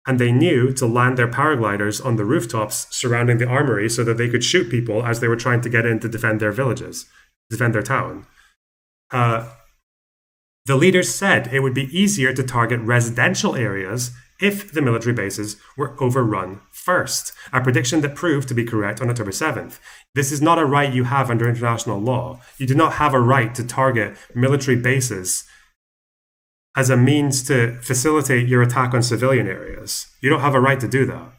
And they knew to land their paragliders on the rooftops surrounding the armory so that they could shoot people as they were trying to get in to defend their villages, defend their town. The leaders said it would be easier to target residential areas if the military bases were overrun first, a prediction that proved to be correct on October 7th. This is not a right you have under international law. You do not have a right to target military bases as a means to facilitate your attack on civilian areas. You don't have a right to do that.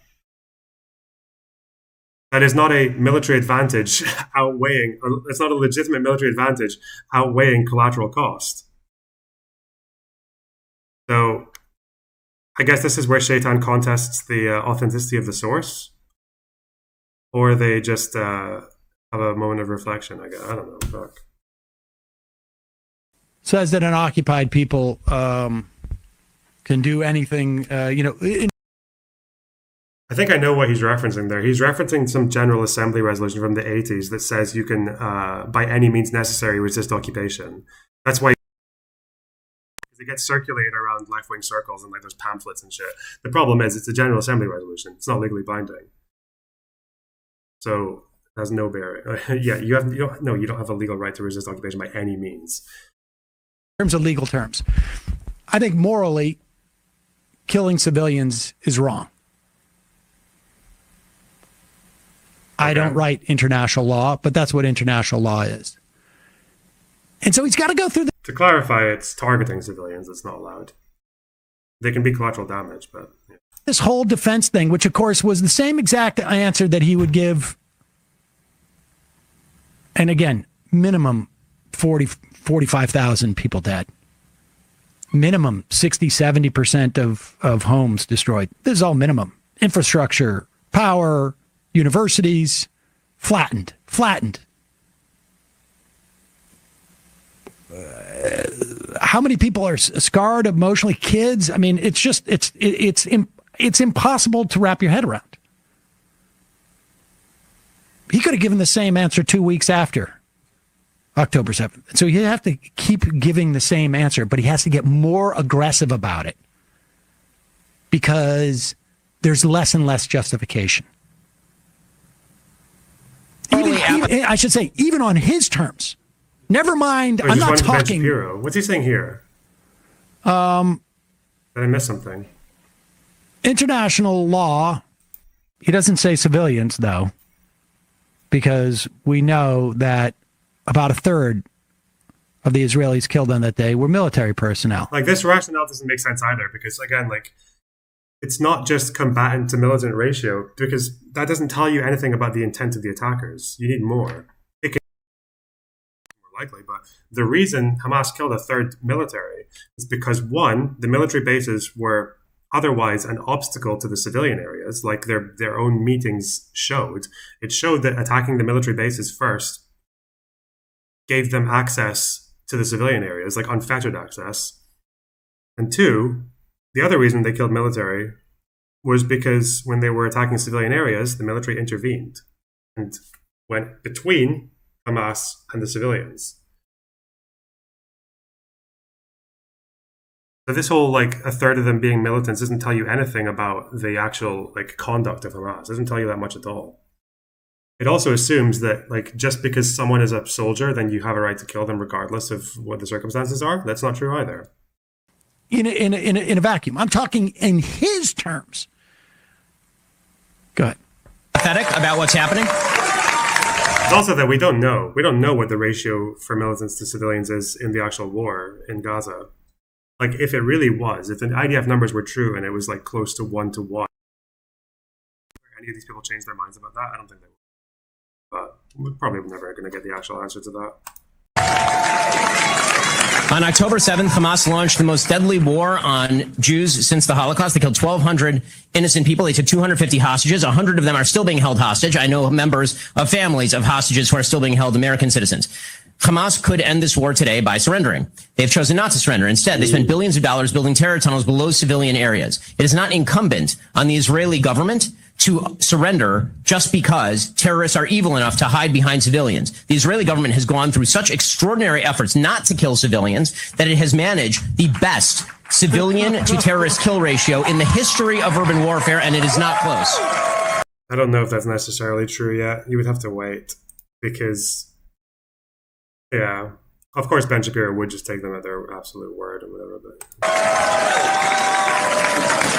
That is not a military advantage outweighing, it's not a legitimate military advantage outweighing collateral cost. So I guess this is where Shaitan contests the authenticity of the source, or they just have a moment of reflection. I don't know. Fuck. Says that unoccupied people can do anything, I think I know what he's referencing there. He's referencing some General Assembly resolution from the 80s that says you can, by any means necessary, resist occupation. That's why it gets circulated around left-wing circles and like there's pamphlets and shit. The problem is it's a General Assembly resolution. It's not legally binding. So it has no bearing. Yeah, you don't have a legal right to resist occupation by any means. In terms of legal terms, I think morally, killing civilians is wrong. I don't write international law, but that's what international law is. And so he's got to go through To clarify, it's targeting civilians. It's not allowed. They can be collateral damage, but... Yeah. This whole defense thing, which of course was the same exact answer that he would give. And again, minimum 45,000 people dead. Minimum 60, 70% of homes destroyed. This is all minimum. Infrastructure, power, universities, flattened. How many people are scarred emotionally? Kids? I mean, it's just, it's impossible to wrap your head around. He could have given the same answer 2 weeks after October 7th. So you have to keep giving the same answer, but he has to get more aggressive about it because there's less and less justification. I should say, even on his terms. Never mind, I'm not talking. What's he saying here? Did I miss something? International law. He doesn't say civilians, though, because we know that about a third of the Israelis killed on that day were military personnel. Like, this rationale doesn't make sense either, because again, like, it's not just combatant to militant ratio, because that doesn't tell you anything about the intent of the attackers. You need more. It can be more likely, but the reason Hamas killed a third military is because, one, the military bases were otherwise an obstacle to the civilian areas, like their own meetings showed. It showed that attacking the military bases first gave them access to the civilian areas, like unfettered access. And two, the other reason they killed military was because when they were attacking civilian areas, the military intervened and went between Hamas and the civilians. So this whole like a third of them being militants doesn't tell you anything about the actual like conduct of Hamas. It doesn't tell you that much at all. It also assumes that like just because someone is a soldier, then you have a right to kill them regardless of what the circumstances are. That's not true either. In a vacuum, I'm talking in his terms. Go ahead. Pathetic about what's happening. It's also that we don't know. We don't know what the ratio for militants to civilians is in the actual war in Gaza. Like, if it really was, if the IDF numbers were true and it was like close to 1-to-1, any of these people change their minds about that? I don't think they would. But we're probably never going to get the actual answer to that. On October 7th, Hamas launched the most deadly war on Jews since the Holocaust. They killed 1,200 innocent people. They took 250 hostages. 100 of them are still being held hostage. I know members of families of hostages who are still being held, American citizens. Hamas could end this war today by surrendering. They've chosen not to surrender. Instead, they spent billions of dollars building terror tunnels below civilian areas. It is not incumbent on the Israeli government to surrender just because terrorists are evil enough to hide behind civilians. The Israeli government has gone through such extraordinary efforts not to kill civilians that it has managed the best civilian to terrorist kill ratio in the history of urban warfare, and it is not close. I don't know if that's necessarily true yet. You would have to wait because, yeah, of course Ben Shapiro would just take them at their absolute word or whatever, but...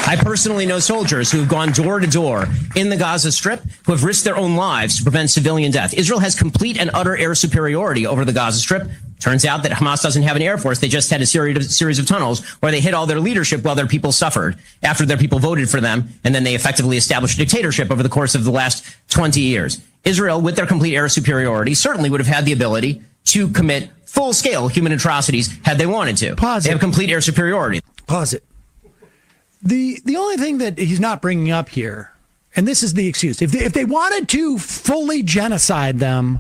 I personally know soldiers who have gone door to door in the Gaza Strip who have risked their own lives to prevent civilian death. Israel has complete and utter air superiority over the Gaza Strip. Turns out that Hamas doesn't have an air force. They just had a series of tunnels where they hid all their leadership while their people suffered after their people voted for them. And then they effectively established a dictatorship over the course of the last 20 years. Israel, with their complete air superiority, certainly would have had the ability to commit full-scale human atrocities had they wanted to. Pause they have complete air superiority. Pause it. The only thing that he's not bringing up here, and this is the excuse, if they wanted to fully genocide them,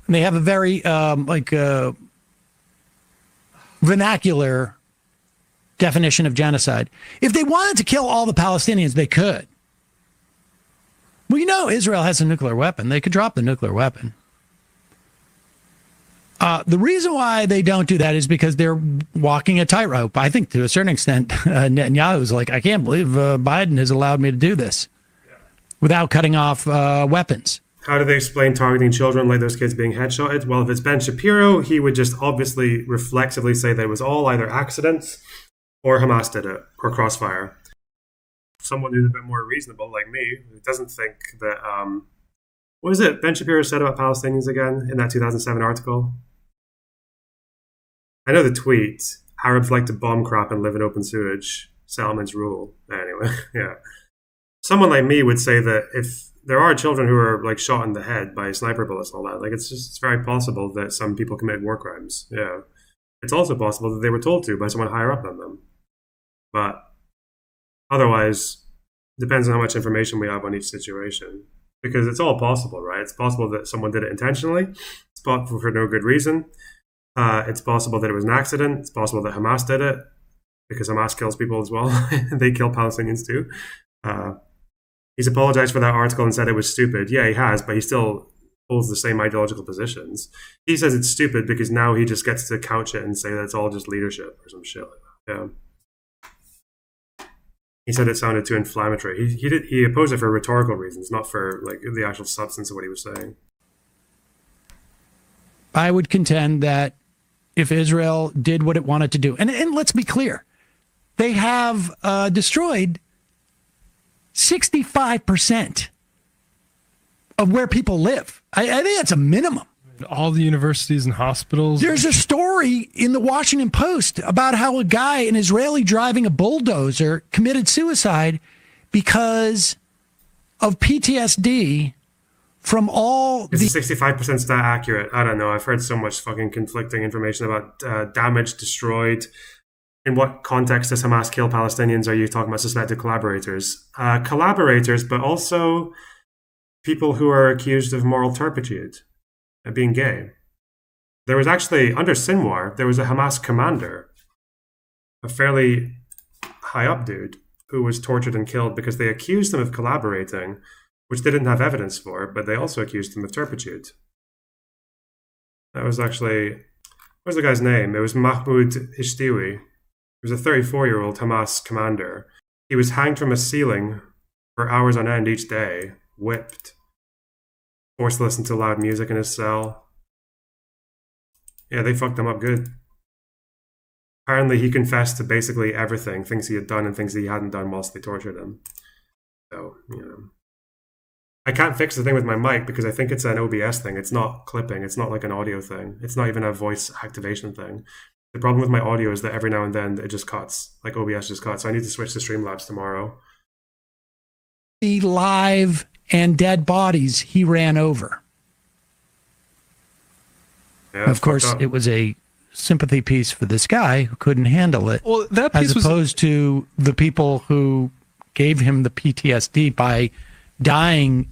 and they have a very vernacular definition of genocide. If they wanted to kill all the Palestinians, they could. Well, you know, Israel has a nuclear weapon. They could drop the nuclear weapon. The reason why they don't do that is because they're walking a tightrope. I think to a certain extent, Netanyahu's like, I can't believe Biden has allowed me to do this without cutting off weapons. How do they explain targeting children like those kids being headshotted? Well, if it's Ben Shapiro, he would just obviously reflexively say that it was all either accidents or Hamas did it or crossfire. Someone who's a bit more reasonable like me, who doesn't think that, what was it Ben Shapiro said about Palestinians again in that 2007 article? I know the tweet, Arabs like to bomb crap and live in open sewage. Salman's rule. Anyway, yeah. Someone like me would say that if there are children who are like shot in the head by sniper bullets and all that, like it's very possible that some people commit war crimes. Yeah. It's also possible that they were told to by someone higher up than them. But otherwise, depends on how much information we have on each situation. Because it's all possible, right? It's possible that someone did it intentionally. It's possible for no good reason. It's possible that it was an accident. It's possible that Hamas did it because Hamas kills people as well. They kill Palestinians too. He's apologized for that article and said it was stupid. Yeah, he has, but he still holds the same ideological positions. He says it's stupid because now he just gets to couch it and say that it's all just leadership or some shit like that. Yeah. He said it sounded too inflammatory. He opposed it for rhetorical reasons, not for like the actual substance of what he was saying. I would contend that if Israel did what it wanted to do, and let's be clear, they have destroyed 65% of where people live. I think that's a minimum. All the universities and hospitals. There's a story in the Washington Post about how a guy, an Israeli driving a bulldozer, committed suicide because of PTSD from all Is 65% stat accurate? I don't know. I've heard so much fucking conflicting information about damage destroyed. In what context does Hamas kill Palestinians? Are you talking about suspected collaborators? Collaborators, but also people who are accused of moral turpitude and being gay. There was actually, under Sinwar, there was a Hamas commander, a fairly high up dude, who was tortured and killed because they accused him of collaborating, which they didn't have evidence for, but they also accused him of turpitude. That was actually, what was the guy's name? It was Mahmoud Ishtiwi. He was a 34-year-old Hamas commander. He was hanged from a ceiling for hours on end each day, whipped, forced to listen to loud music in his cell. Yeah, they fucked him up good. Apparently, he confessed to basically everything, things he had done and things he hadn't done whilst they tortured him. So, I can't fix the thing with my mic because I think it's an OBS thing. It's not clipping. It's not like an audio thing. It's not even a voice activation thing. The problem with my audio is that every now and then it just cuts. Like OBS just cuts. So I need to switch to Streamlabs tomorrow. The live and dead bodies he ran over. Yeah, of course, it was a sympathy piece for this guy who couldn't handle it. Well, that piece as opposed to the people who gave him the PTSD by dying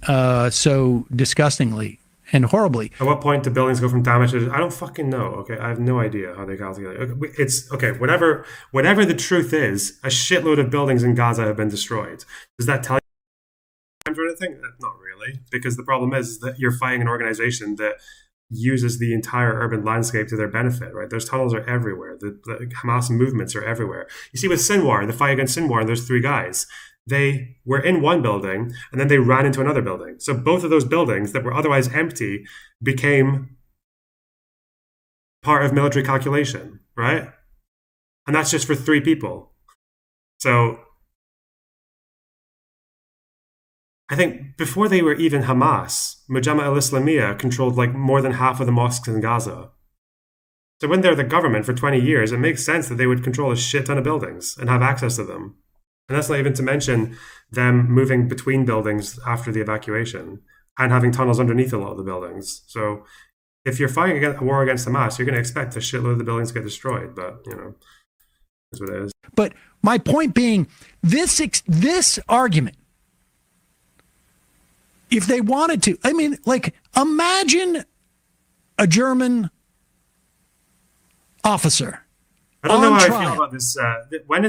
so disgustingly and horribly. At what point do buildings go from damage to... I don't fucking know, okay? I have no idea how they calculate it. It's, okay, whatever the truth is, a shitload of buildings in Gaza have been destroyed. Does that tell you or anything? Not really, because the problem is that you're fighting an organization that uses the entire urban landscape to their benefit, right? Those tunnels are everywhere. The Hamas movements are everywhere. You see with Sinwar, the fight against Sinwar, there's 3 guys. They were in one building and then they ran into another building. So both of those buildings that were otherwise empty became part of military calculation, right? And that's just for 3 people. So I think before they were even Hamas, Mujamma al-Islamiyah controlled like more than half of the mosques in Gaza. So when they're the government for 20 years, it makes sense that they would control a shit ton of buildings and have access to them. And that's not even to mention them moving between buildings after the evacuation and having tunnels underneath a lot of the buildings. So if you're fighting a war against Hamas, you're going to expect a shitload of the buildings to get destroyed. But, that's what it is. But my point being, this argument, if they wanted to, I mean, like, imagine a German officer. I don't know how I feel about this. When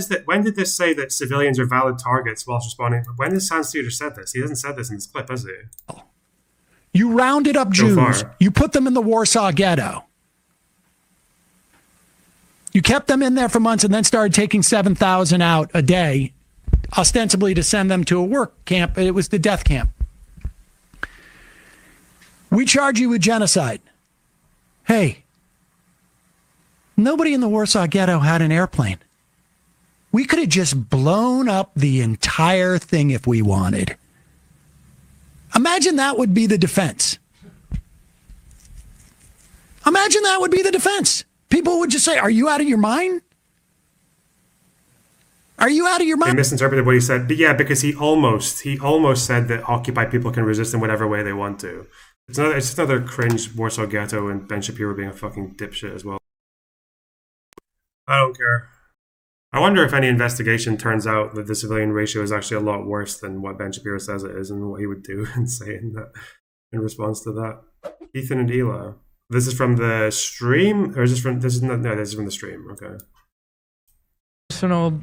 did this say that civilians are valid targets whilst responding? When has Hans Theater said this? He hasn't said this in this clip, has he? You rounded up Jews. You put them in the Warsaw Ghetto. You kept them in there for months and then started taking 7,000 out a day, ostensibly to send them to a work camp. It was the death camp. We charge you with genocide. Hey, nobody in the Warsaw Ghetto had an airplane. We could have just blown up the entire thing if we wanted. Imagine that would be the defense. Imagine that would be the defense. People would just say, are you out of your mind? Are you out of your mind? They misinterpreted what he said. But yeah, because he almost said that occupied people can resist in whatever way they want to. It's just another cringe Warsaw Ghetto and Ben Shapiro being a fucking dipshit as well. I don't care. I wonder if any investigation turns out that the civilian ratio is actually a lot worse than what Ben Shapiro says it is and what he would do and say in response to that. Ethan and Ela. This is from the stream? Or is this from... This is from the stream. Okay. Personal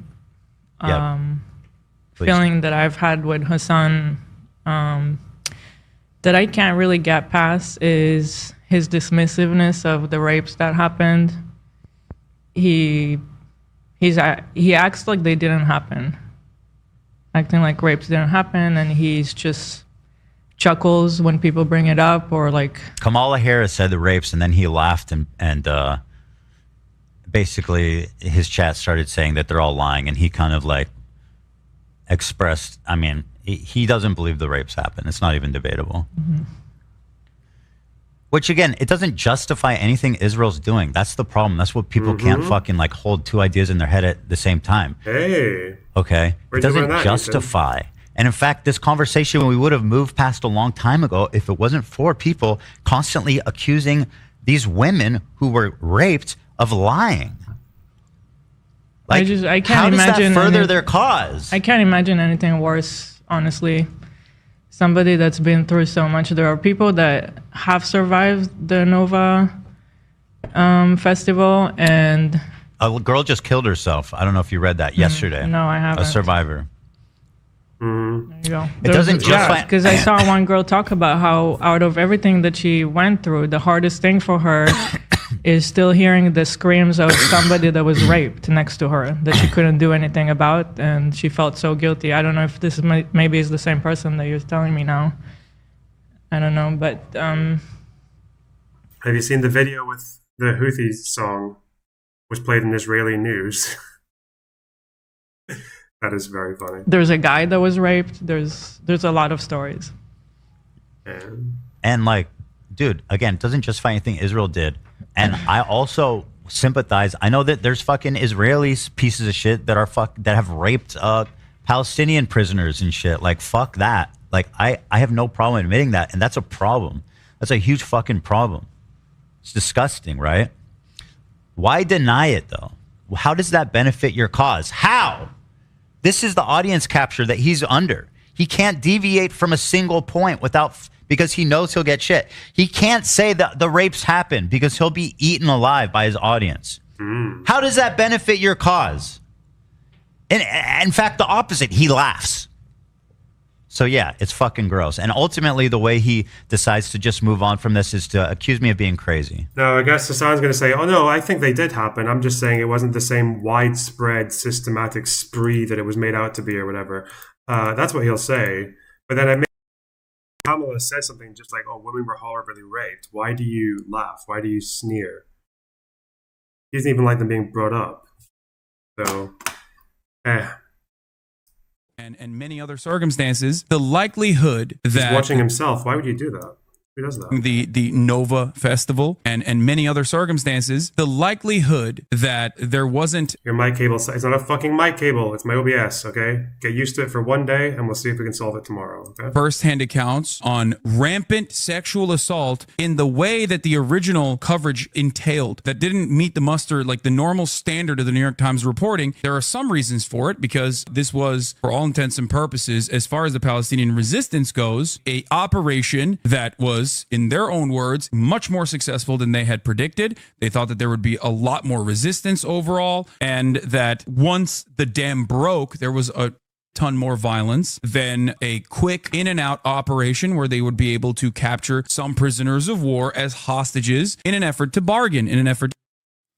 feeling that I've had with Hassan that I can't really get past is his dismissiveness of the rapes that happened. He acts like they didn't happen, acting like rapes didn't happen, and he's just chuckles when people bring it up, or like Kamala Harris said the rapes, and then he laughed and basically his chat started saying that they're all lying, and he kind of like expressed, I mean, he doesn't believe the rapes happened. It's not even debatable. Mm-hmm. Which again, it doesn't justify anything Israel's doing. That's the problem. That's what people can't fucking like hold 2 ideas in their head at the same time. Hey. Okay. It doesn't justify. And in fact, this conversation we would have moved past a long time ago if it wasn't for people constantly accusing these women who were raped of lying. Like, I can't how does imagine that further their cause? I can't imagine anything worse, honestly. Somebody that's been through so much. There are people that have survived the Nova festival, and a girl just killed herself. I don't know if you read that yesterday. No, I haven't. A survivor. There you go. It doesn't justify. Because I saw one girl talk about how out of everything that she went through, the hardest thing for her is still hearing the screams of somebody that was raped next to her that she couldn't do anything about, and she felt so guilty. I don't know if this is maybe is the same person that you're telling me now. I don't know, but have you seen the video with the Houthi song was played in Israeli news? That is very funny. There's a guy that was raped. There's a lot of stories. And like, dude, again, doesn't justify anything Israel did. And I also sympathize. I know that there's fucking Israelis pieces of shit that are that have raped Palestinian prisoners and shit. Like, fuck that. Like, I have no problem admitting that, and that's a problem. That's a huge fucking problem. It's disgusting, right? Why deny it though? How does that benefit your cause? How? This is the audience capture that he's under. He can't deviate from a single point because he knows he'll get shit. He can't say that the rapes happen because he'll be eaten alive by his audience. How does that benefit your cause? In fact, the opposite. He laughs. So yeah, it's fucking gross. And ultimately, the way he decides to just move on from this is to accuse me of being crazy. No, I guess Hassan's going to say, oh no, I think they did happen. I'm just saying it wasn't the same widespread systematic spree that it was made out to be or whatever. That's what he'll say. But then Kamala says something just like, oh, women were horribly raped. Why do you laugh? Why do you sneer? He doesn't even like them being brought up. So, And many other circumstances, the likelihood that... He's watching himself. Why would you do that? Who does that? The Nova Festival and many other circumstances, the likelihood that there wasn't... Your mic cable, it's not a fucking mic cable. It's my OBS, okay? Get used to it for one day and we'll see if we can solve it tomorrow, okay? First-hand accounts on rampant sexual assault in the way that the original coverage entailed that didn't meet the muster, like the normal standard of the New York Times reporting. There are some reasons for it because this was, for all intents and purposes, as far as the Palestinian resistance goes, a operation that was, in their own words, much more successful than they had predicted. They thought that there would be a lot more resistance overall, and that once the dam broke, there was a ton more violence than a quick in and out operation where they would be able to capture some prisoners of war as hostages in an effort to bargain, in an effort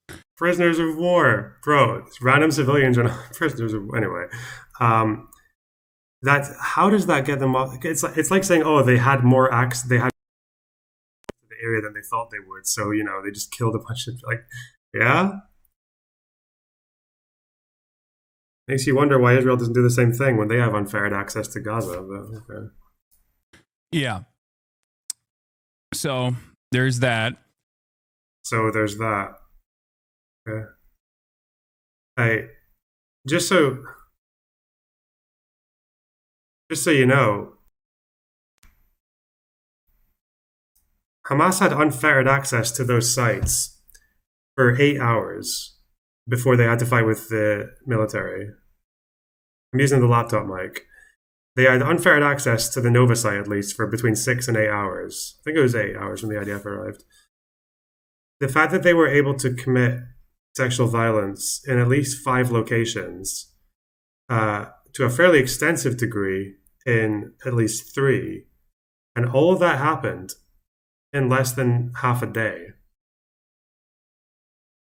to... Prisoners of war, bro. It's random civilians are not prisoners of war. Anyway, how does that get them off? It's like saying, oh, they had more acts, they had the area than they thought they would, so they just killed a bunch of yeah. Makes you wonder why Israel doesn't do the same thing when they have unfair access to Gaza. But, okay. Yeah. So there's that. Okay. Hey, just so you know, Hamas had unfettered access to those sites for 8 hours before they had to fight with the military. I'm using the laptop mic. They had unfettered access to the Nova site, at least, for between 6 and 8 hours. I think it was 8 hours when the IDF arrived. The fact that they were able to commit sexual violence in at least 5 locations, to a fairly extensive degree in at least 3, and all of that happened in less than half a day.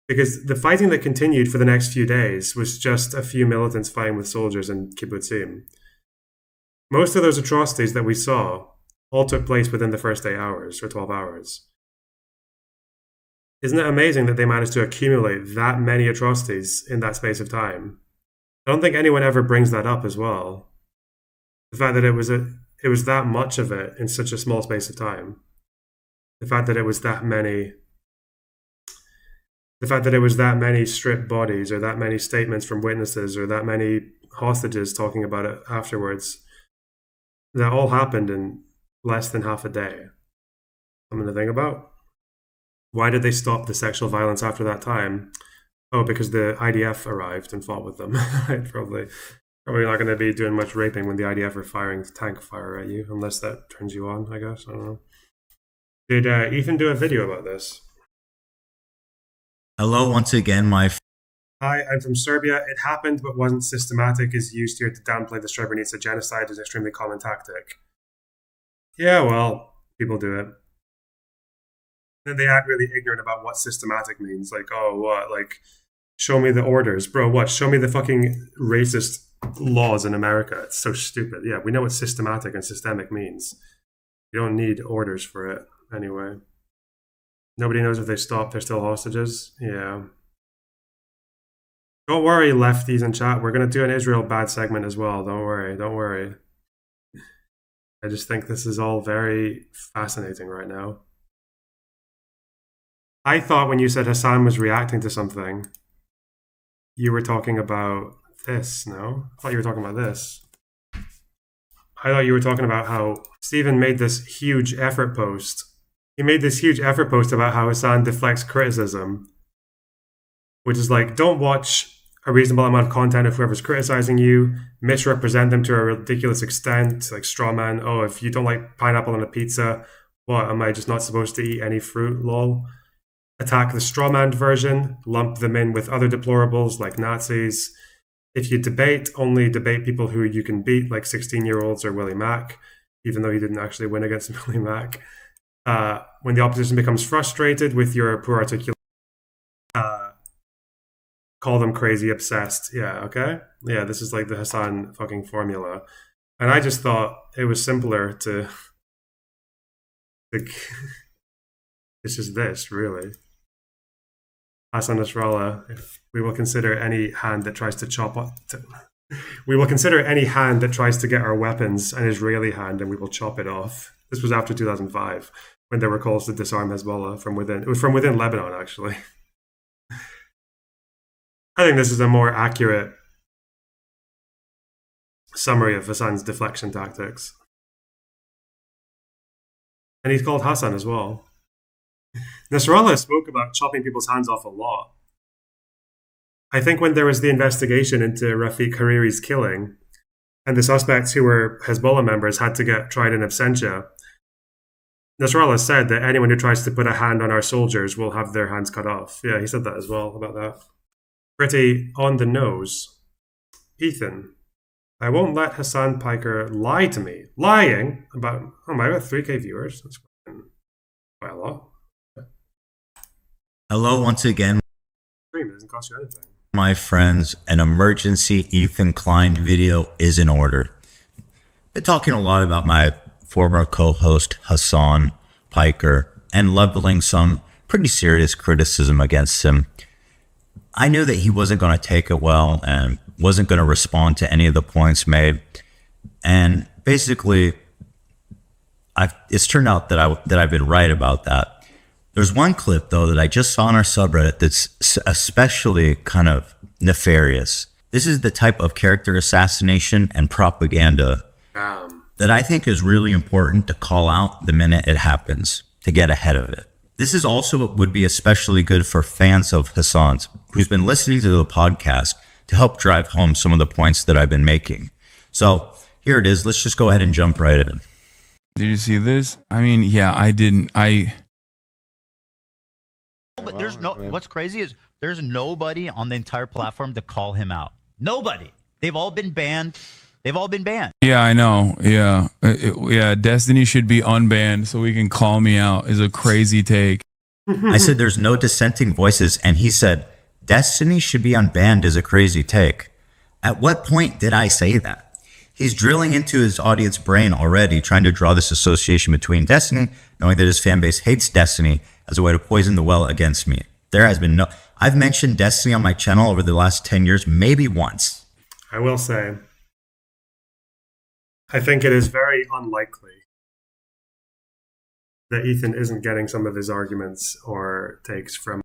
Because the fighting that continued for the next few days was just a few militants fighting with soldiers in kibbutzim. Most of those atrocities that we saw all took place within the first 8 hours or 12 hours. Isn't it amazing that they managed to accumulate that many atrocities in that space of time? I don't think anyone ever brings that up as well. The fact that it was that much of it in such a small space of time. The fact that it was that many stripped bodies, or that many statements from witnesses, or that many hostages talking about it afterwards, that all happened in less than half a day. Something to think about. Why did they stop the sexual violence after that time? Oh, because the IDF arrived and fought with them. Probably not going to be doing much raping when the IDF are firing tank fire at you, unless that turns you on, I guess. I don't know. Did Ethan do a video about this? Hello, once again, Hi, I'm from Serbia. It happened but wasn't systematic is used here to downplay the Srebrenica genocide is an extremely common tactic. Yeah, well, people do it. Then they act really ignorant about what systematic means. Like, oh, what? Like, show me the orders. Bro, what? Show me the fucking racist laws in America. It's so stupid. Yeah, we know what systematic and systemic means. You don't need orders for it anyway. Nobody knows if they stop, they're still hostages. Yeah. Don't worry, lefties in chat. We're going to do an Israel bad segment as well. Don't worry. Don't worry. I just think this is all very fascinating right now. I thought when you said Hassan was reacting to something, you were talking about this, no? I thought you were talking about this. I thought you were talking about how Stephen made this huge effort post. He made this huge effort post about how Hassan deflects criticism, which is like, don't watch a reasonable amount of content if whoever's criticizing you, misrepresent them to a ridiculous extent, like straw man. Oh, if you don't like pineapple on a pizza, what, am I just not supposed to eat any fruit, lol? Attack the straw man version, lump them in with other deplorables like Nazis. If you debate, only debate people who you can beat, like 16-year-olds or Willie Mack, even though he didn't actually win against Willie Mack. When the opposition becomes frustrated with your poor articulation, call them crazy obsessed. Yeah, okay? Yeah, this is like the Hassan fucking formula. And I just thought it was simpler to... it's just this, really. Hassan Nasrallah, if we will consider any hand that tries to chop up... we will consider any hand that tries to get our weapons an Israeli hand, and we will chop it off. This was after 2005, when there were calls to disarm Hezbollah from within. It was from within Lebanon, actually. I think this is a more accurate summary of Hassan's deflection tactics. And he's called Hassan as well. Nasrallah spoke about chopping people's hands off a lot. I think when there was the investigation into Rafiq Hariri's killing, and the suspects who were Hezbollah members had to get tried in absentia, Nasrallah said that anyone who tries to put a hand on our soldiers will have their hands cut off. Yeah, he said that as well about that. Pretty on the nose. Ethan, I won't let Hassan Piker lie to me. Lying about, oh my, about 3K viewers. That's quite a lot. Hello once again. Stream doesn't cost you anything. My friends, an emergency Ethan Klein video is in order. Been talking a lot about my former co-host Hassan Piker and leveling some pretty serious criticism against him. I knew that he wasn't going to take it well and wasn't going to respond to any of the points made. And basically, it's turned out that I've been right about that. There's one clip, though, that I just saw on our subreddit that's especially kind of nefarious. This is the type of character assassination and propaganda that I think is really important to call out the minute it happens, to get ahead of it. This is also what would be especially good for fans of Hassan's, who's been listening to the podcast to help drive home some of the points that I've been making. So here it is. Let's just go ahead and jump right in. Did you see this? I mean, yeah, I didn't. But there's no. What's crazy is there's nobody on the entire platform to call him out. Nobody. They've all been banned. Yeah, I know. Yeah. Yeah, Destiny should be unbanned so we can call me out is a crazy take. I said there's no dissenting voices, and he said Destiny should be unbanned is a crazy take. At what point did I say that? He's drilling into his audience brain already, trying to draw this association between Destiny, knowing that his fan base hates Destiny, as a way to poison the well against me. There has been no... I've mentioned Destiny on my channel over the last 10 years, maybe once. I will say, I think it is very unlikely that Ethan isn't getting some of his arguments or takes from...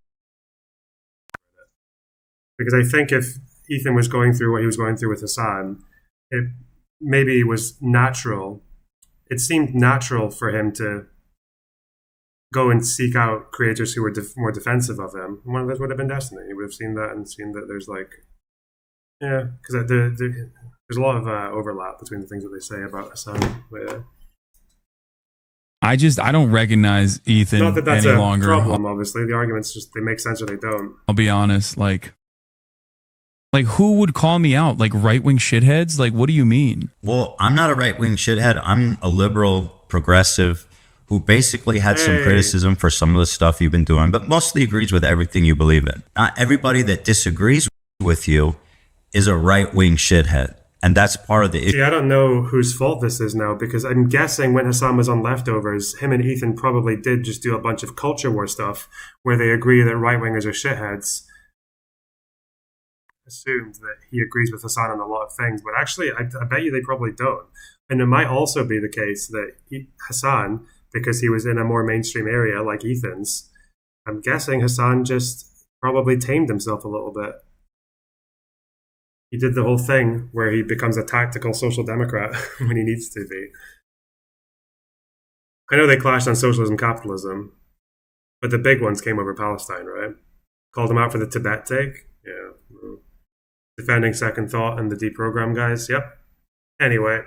Because I think if Ethan was going through what he was going through with Hassan, it maybe was natural. It seemed natural for him to go and seek out creators who were more defensive of him. One of those would have been Destiny. He would have seen that and seen that there's like... Yeah, because there's a lot of overlap between the things that they say about Hassan. But, I don't recognize Ethan not that that's any a longer. Problem, obviously. The arguments just, they make sense or they don't. I'll be honest, like who would call me out? Like right-wing shitheads? Like, what do you mean? Well, I'm not a right-wing shithead. I'm a liberal progressive who basically had some criticism for some of the stuff you've been doing, but mostly agrees with everything you believe in. Not everybody that disagrees with you is a right-wing shithead. And that's part of the issue. See, I don't know whose fault this is now, because I'm guessing when Hassan was on Leftovers, him and Ethan probably did just do a bunch of culture war stuff where they agree that right-wingers are shitheads. Assumed that he agrees with Hassan on a lot of things, but actually, I bet you they probably don't. And it might also be the case that Hassan, because he was in a more mainstream area like Ethan's, I'm guessing Hassan just probably tamed himself a little bit. He did the whole thing where he becomes a tactical social democrat when he needs to be. I know they clashed on socialism, capitalism, but the big ones came over Palestine, right? Called him out for the Tibet take. Yeah. Defending Second Thought and the deprogram guys. Yep. Anyway.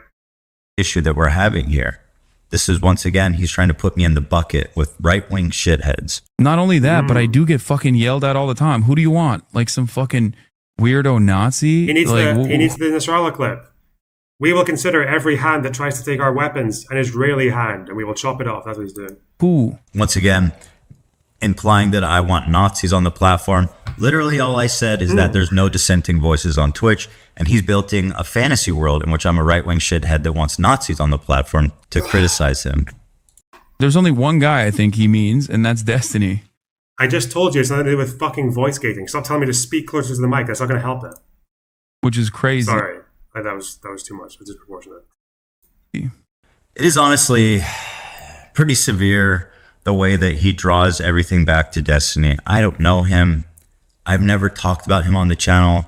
Issue that we're having here. This is, once again, he's trying to put me in the bucket with right-wing shitheads. Not only that, but I do get fucking yelled at all the time. Who do you want? Like some fucking weirdo Nazi? He needs the Nasrallah clip. We will consider every hand that tries to take our weapons an Israeli hand, and we will chop it off. That's what he's doing. Who? Once again, implying that I want Nazis on the platform. Literally all I said is that there's no dissenting voices on Twitch, and he's building a fantasy world in which I'm a right-wing shithead that wants Nazis on the platform to criticize him. There's only one guy I think he means, and that's Destiny. I just told you it's nothing to do with fucking voice gating. Stop telling me to speak closer to the mic. That's not going to help it. Which is crazy. Sorry. That was too much. It was disproportionate. It is honestly pretty severe the way that he draws everything back to Destiny. I don't know him. I've never talked about him on the channel.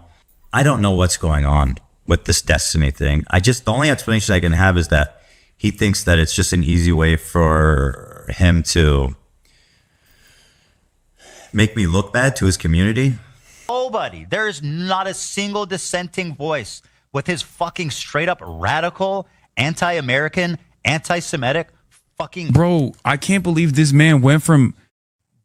I don't know what's going on with this Destiny thing. The only explanation I can have is that he thinks that it's just an easy way for him to make me look bad to his community. Nobody. There is not a single dissenting voice with his fucking straight up radical, anti-American, anti-Semitic fucking... Bro, I can't believe this man went from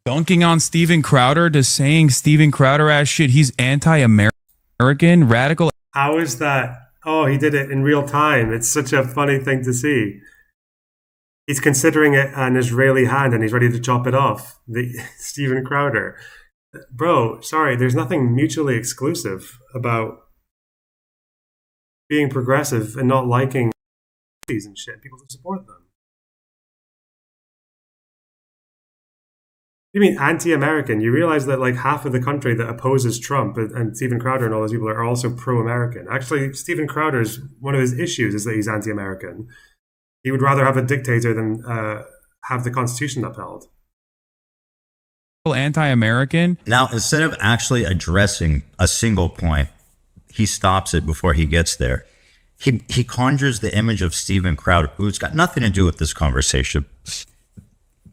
dunking on Steven Crowder to saying Steven Crowder ass shit. He's anti-American, radical. How is that? Oh, he did it in real time. It's such a funny thing to see. He's considering it an Israeli hand and he's ready to chop it off. Steven Crowder. Bro, sorry, there's nothing mutually exclusive about being progressive and not liking these and shit. People to support them. You mean anti-American? You realize that like half of the country that opposes Trump and Steven Crowder and all those people are also pro-American. Actually, Steven Crowder's, one of his issues is that he's anti-American. He would rather have a dictator than have the Constitution upheld. Anti-American? Now, instead of actually addressing a single point, he stops it before he gets there. He conjures the image of Steven Crowder, who's got nothing to do with this conversation.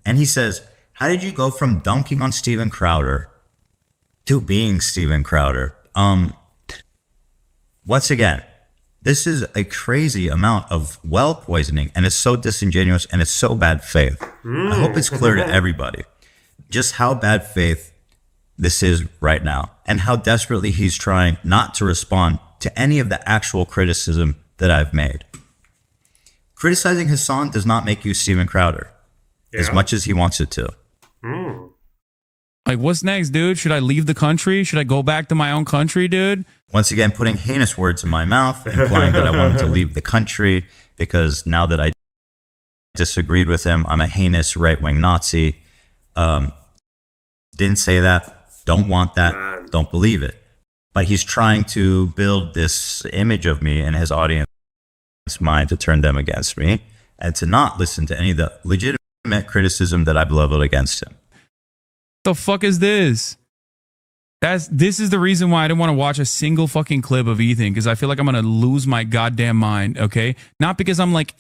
And he says, how did you go from dunking on Steven Crowder to being Steven Crowder? Once again, this is a crazy amount of well poisoning, and it's so disingenuous and it's so bad faith. I hope it's clear to everybody just how bad faith this is right now and how desperately he's trying not to respond to any of the actual criticism that I've made. Criticizing Hassan does not make you Steven Crowder as much as he wants it to. Like, what's next, dude? Should I leave the country? Should I go back to my own country, dude? Once again, putting heinous words in my mouth, implying that I wanted to leave the country because now that I disagreed with him, I'm a heinous right-wing Nazi. Didn't say that. Don't want that. Don't believe it. But he's trying to build this image of me in his audience mind to turn them against me and to not listen to any of the legitimate criticism that I've leveled against him. The fuck is this? This is the reason why I didn't want to watch a single fucking clip of Ethan, because I feel like I'm gonna lose my goddamn mind. Okay, not because I'm like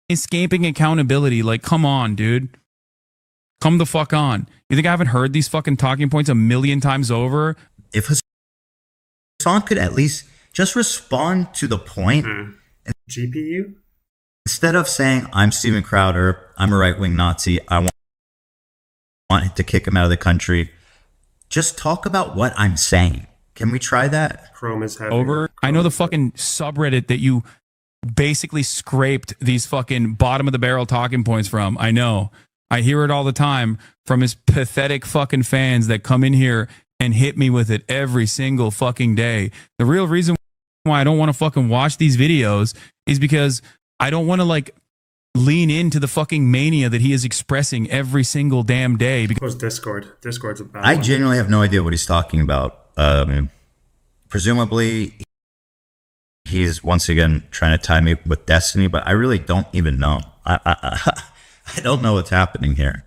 escaping accountability. Like, come on, dude, come the fuck on. You think I haven't heard these fucking talking points a million times over? If Hassan could at least just respond to the point, GPU, instead of saying I'm Steven Crowder, I'm a right-wing Nazi, I want to kick him out of the country. Just talk about what I'm saying. Can we try that? Chrome is heavy. Over. I know the fucking subreddit that you basically scraped these fucking bottom of the barrel talking points from. I know. I hear it all the time from his pathetic fucking fans that come in here and hit me with it every single fucking day. The real reason why I don't want to fucking watch these videos is because I don't want to like lean into the fucking mania that he is expressing every single damn day. Because Discord's a bad I one. genuinely have no idea what he's talking about. Presumably, he's once again trying to tie me with Destiny, but I really don't even know. I don't know what's happening here.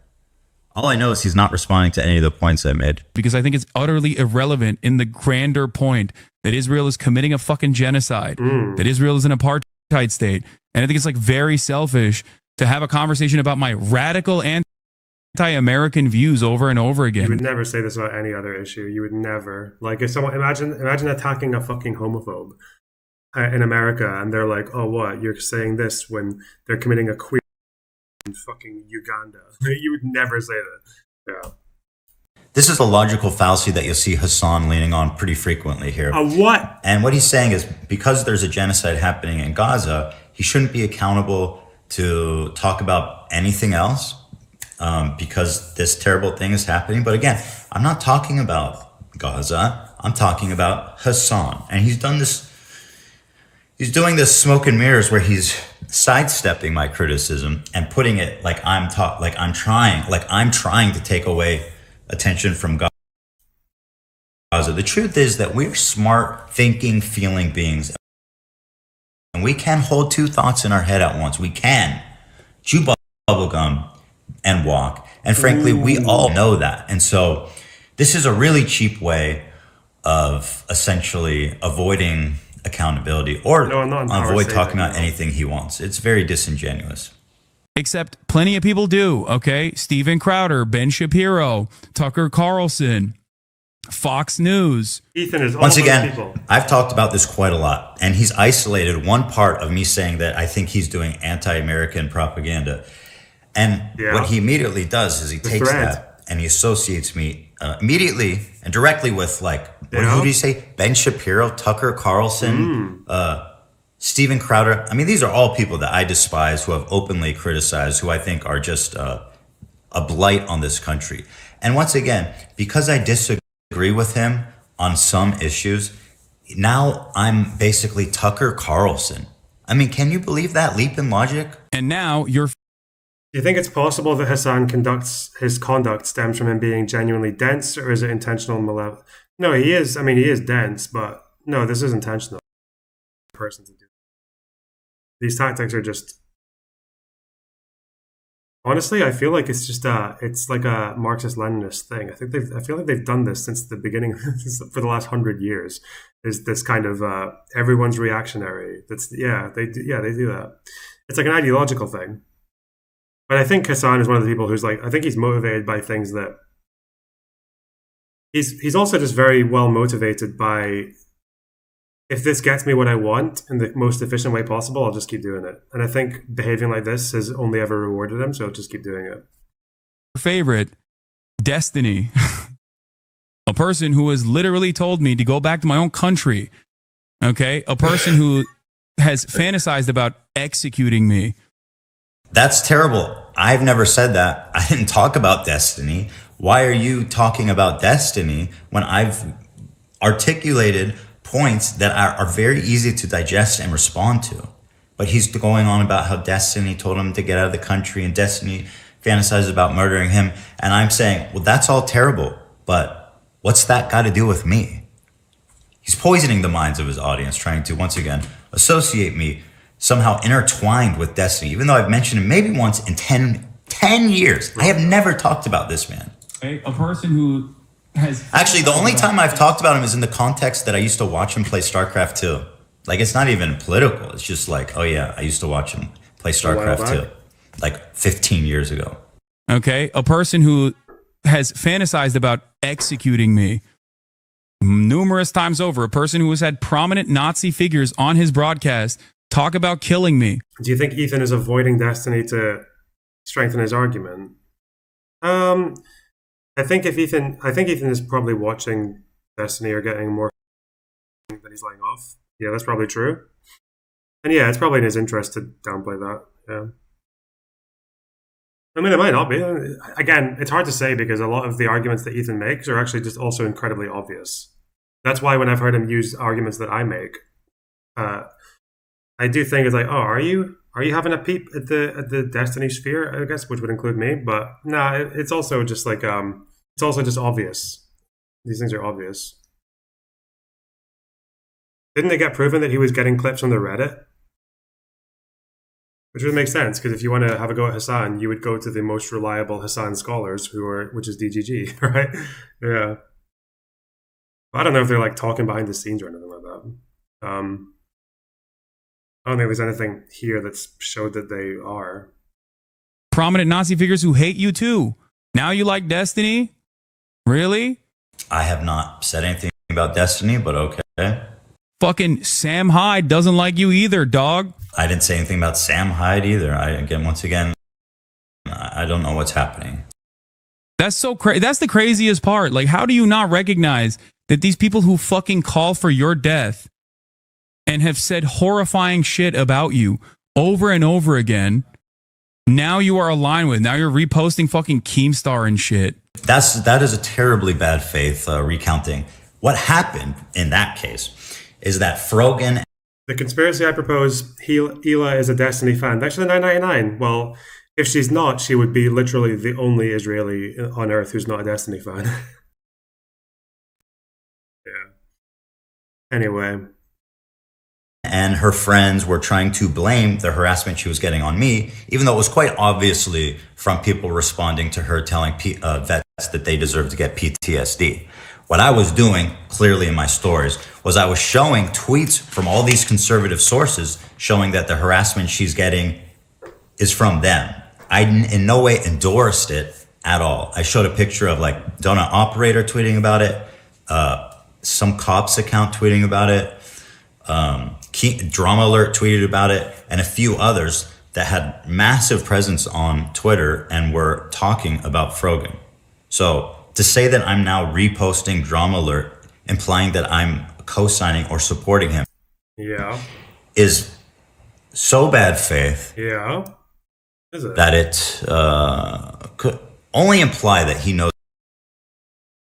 All I know is he's not responding to any of the points I made. Because I think it's utterly irrelevant in the grander point that Israel is committing a fucking genocide, that Israel is an apartheid state. And I think it's like very selfish to have a conversation about my radical anti-American views over and over again. You would never say this about any other issue. You would never. Like if someone, imagine attacking a fucking homophobe in America and they're like, oh, what? You're saying this when they're committing a queer in fucking Uganda. You would never say that. Yeah. This is a logical fallacy that you'll see Hassan leaning on pretty frequently here. A what? And what he's saying is because there's a genocide happening in Gaza, he shouldn't be accountable to talk about anything else because this terrible thing is happening. But again, I'm not talking about Gaza. I'm talking about Hassan. And he's done this. He's doing this smoke and mirrors where he's sidestepping my criticism and putting it like I'm trying to take away attention from Gaza. The truth is that we're smart, thinking, feeling beings. And we can hold two thoughts in our head at once. We can chew bubblegum and walk. And frankly, we all know that. And so this is a really cheap way of essentially avoiding accountability or avoid talking about anything he wants. It's very disingenuous. Except plenty of people do, okay? Steven Crowder, Ben Shapiro, Tucker Carlson, Fox News. Ethan is all Once again, people. I've talked about this quite a lot, and he's isolated one part of me saying that I think he's doing anti-American propaganda. And what he immediately does is he takes that and he associates me immediately and directly with who do you say? Ben Shapiro, Tucker Carlson, Steven Crowder. I mean, these are all people that I despise, who have openly criticized, who I think are just a blight on this country. And once again, because I disagree with him on some issues, now I'm basically Tucker Carlson. I mean, can you believe that leap in logic? And now you're... Do you think it's possible that Hassan his conduct stems from him being genuinely dense, or is it intentional and malevolent? No, he is. I mean, he is dense, but no, this is intentional. Person to do. These tactics are just. Honestly, I feel like it's just it's like a Marxist-Leninist thing. I feel like they've done this since the beginning for the last 100 years. Is this kind of everyone's reactionary? They do that. It's like an ideological thing. But I think Hassan is one of the people who's I think he's motivated by things that. He's also just very well motivated by, if this gets me what I want in the most efficient way possible, I'll just keep doing it. And I think behaving like this has only ever rewarded him, so I'll just keep doing it. Favorite, Destiny. A person who has literally told me to go back to my own country. Okay? A person who has fantasized about executing me. That's terrible. I've never said that. I didn't talk about Destiny. Why are you talking about Destiny when I've articulated points that are very easy to digest and respond to? But he's going on about how Destiny told him to get out of the country and Destiny fantasizes about murdering him. And I'm saying, well, that's all terrible. But what's that got to do with me? He's poisoning the minds of his audience, trying to, once again, associate me somehow intertwined with Destiny, even though I've mentioned him maybe once in 10 years. I have never talked about this man. A person who has... Actually, the only time I've talked about him is in the context that I used to watch him play StarCraft 2. Like, it's not even political. It's just like, oh yeah, I used to watch him play StarCraft 2. 15 years ago. Okay, a person who has fantasized about executing me numerous times over. A person who has had prominent Nazi figures on his broadcast talk about killing me. Do you think Ethan is avoiding Destiny to strengthen his argument? I think Ethan is probably watching Destiny or getting more that he's laying off. Yeah, that's probably true. And yeah, it's probably in his interest to downplay that. Yeah. I mean, it might not be. Again, it's hard to say because a lot of the arguments that Ethan makes are actually just also incredibly obvious. That's why when I've heard him use arguments that I make, I do think it's like, oh, are you having a peep at the Destiny sphere? I guess, which would include me. But no, it's also just like it's also just obvious. These things are obvious. Didn't it get proven that he was getting clips on the Reddit? Which would make sense, because if you want to have a go at Hassan, you would go to the most reliable Hassan scholars, which is DGG, right? Yeah. I don't know if they're like talking behind the scenes or anything like that. I don't think there's anything here that's showed that they are. Prominent Nazi figures who hate you too. Now you like Destiny? Really? I have not said anything about Destiny, but okay. Fucking Sam Hyde doesn't like you either, dog. I didn't say anything about Sam Hyde either. Once again, I don't know what's happening. That's so crazy. That's the craziest part. Like, how do you not recognize that these people who fucking call for your death and have said horrifying shit about you over and over again, now you are aligned with, now you're reposting fucking Keemstar and shit. That is a terribly bad faith recounting. What happened in that case is that Frogan... The conspiracy I propose, Hila is a Destiny fan. Actually, 999. Well, if she's not, she would be literally the only Israeli on Earth who's not a Destiny fan. Yeah. Anyway. And her friends were trying to blame the harassment she was getting on me, even though it was quite obviously from people responding to her telling vets that they deserve to get PTSD. What I was doing, clearly in my stories, was I was showing tweets from all these conservative sources showing that the harassment she's getting is from them. I in no way endorsed it at all. I showed a picture of like Donut Operator tweeting about it, some cops account tweeting about it, Drama Alert tweeted about it, and a few others that had massive presence on Twitter and were talking about Frogan. So to say that I'm now reposting Drama Alert, implying that I'm co-signing or supporting him, is so bad faith. Yeah. Is it? That it could only imply that he knows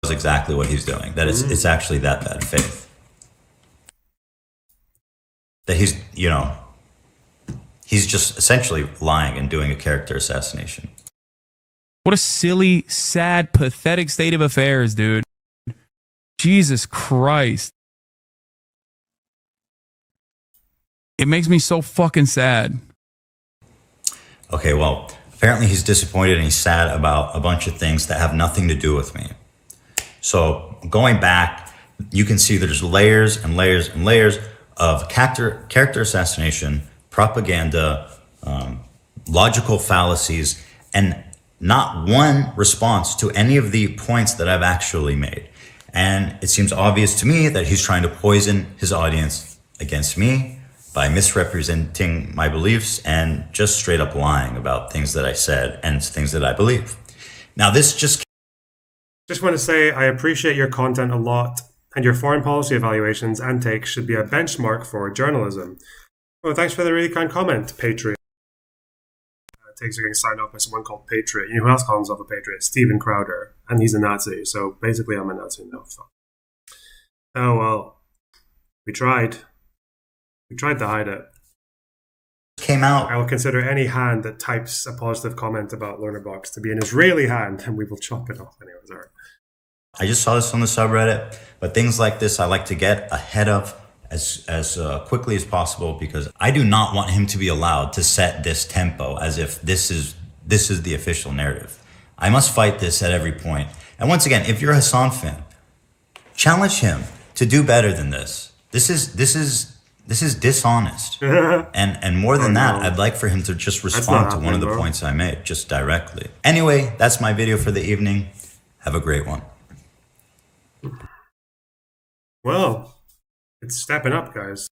exactly what he's doing. That it's actually that bad faith. That he's just essentially lying and doing a character assassination. What a silly, sad, pathetic state of affairs, dude. Jesus Christ. It makes me so fucking sad. Okay, well, apparently he's disappointed and he's sad about a bunch of things that have nothing to do with me. So going back, you can see there's layers and layers and layers of character assassination, propaganda, logical fallacies, and not one response to any of the points that I've actually made. And it seems obvious to me that he's trying to poison his audience against me by misrepresenting my beliefs and just straight up lying about things that I said and things that I believe. Now, this just want to say I appreciate your content a lot, and your foreign policy evaluations and takes should be a benchmark for journalism. Well, thanks for the really kind comment, Patriot. Takes are getting signed off by someone called Patriot. You know who else calls himself a Patriot? Steven Crowder. And he's a Nazi, so basically I'm a Nazi now. So. Oh, well. We tried. We tried to hide it. Came out. I will consider any hand that types a positive comment about LonerBox to be an Israeli hand, and we will chop it off anyways. All right. I just saw this on the subreddit, but things like this I like to get ahead of as quickly as possible, because I do not want him to be allowed to set this tempo as if this is the official narrative. I must fight this at every point. And once again, if you're a Hassan fan, challenge him to do better than this. This is dishonest. And more than that, I'd like for him to just respond to one of the points I made, just directly. Anyway, that's my video for the evening. Have a great one. Well, it's stepping up, guys.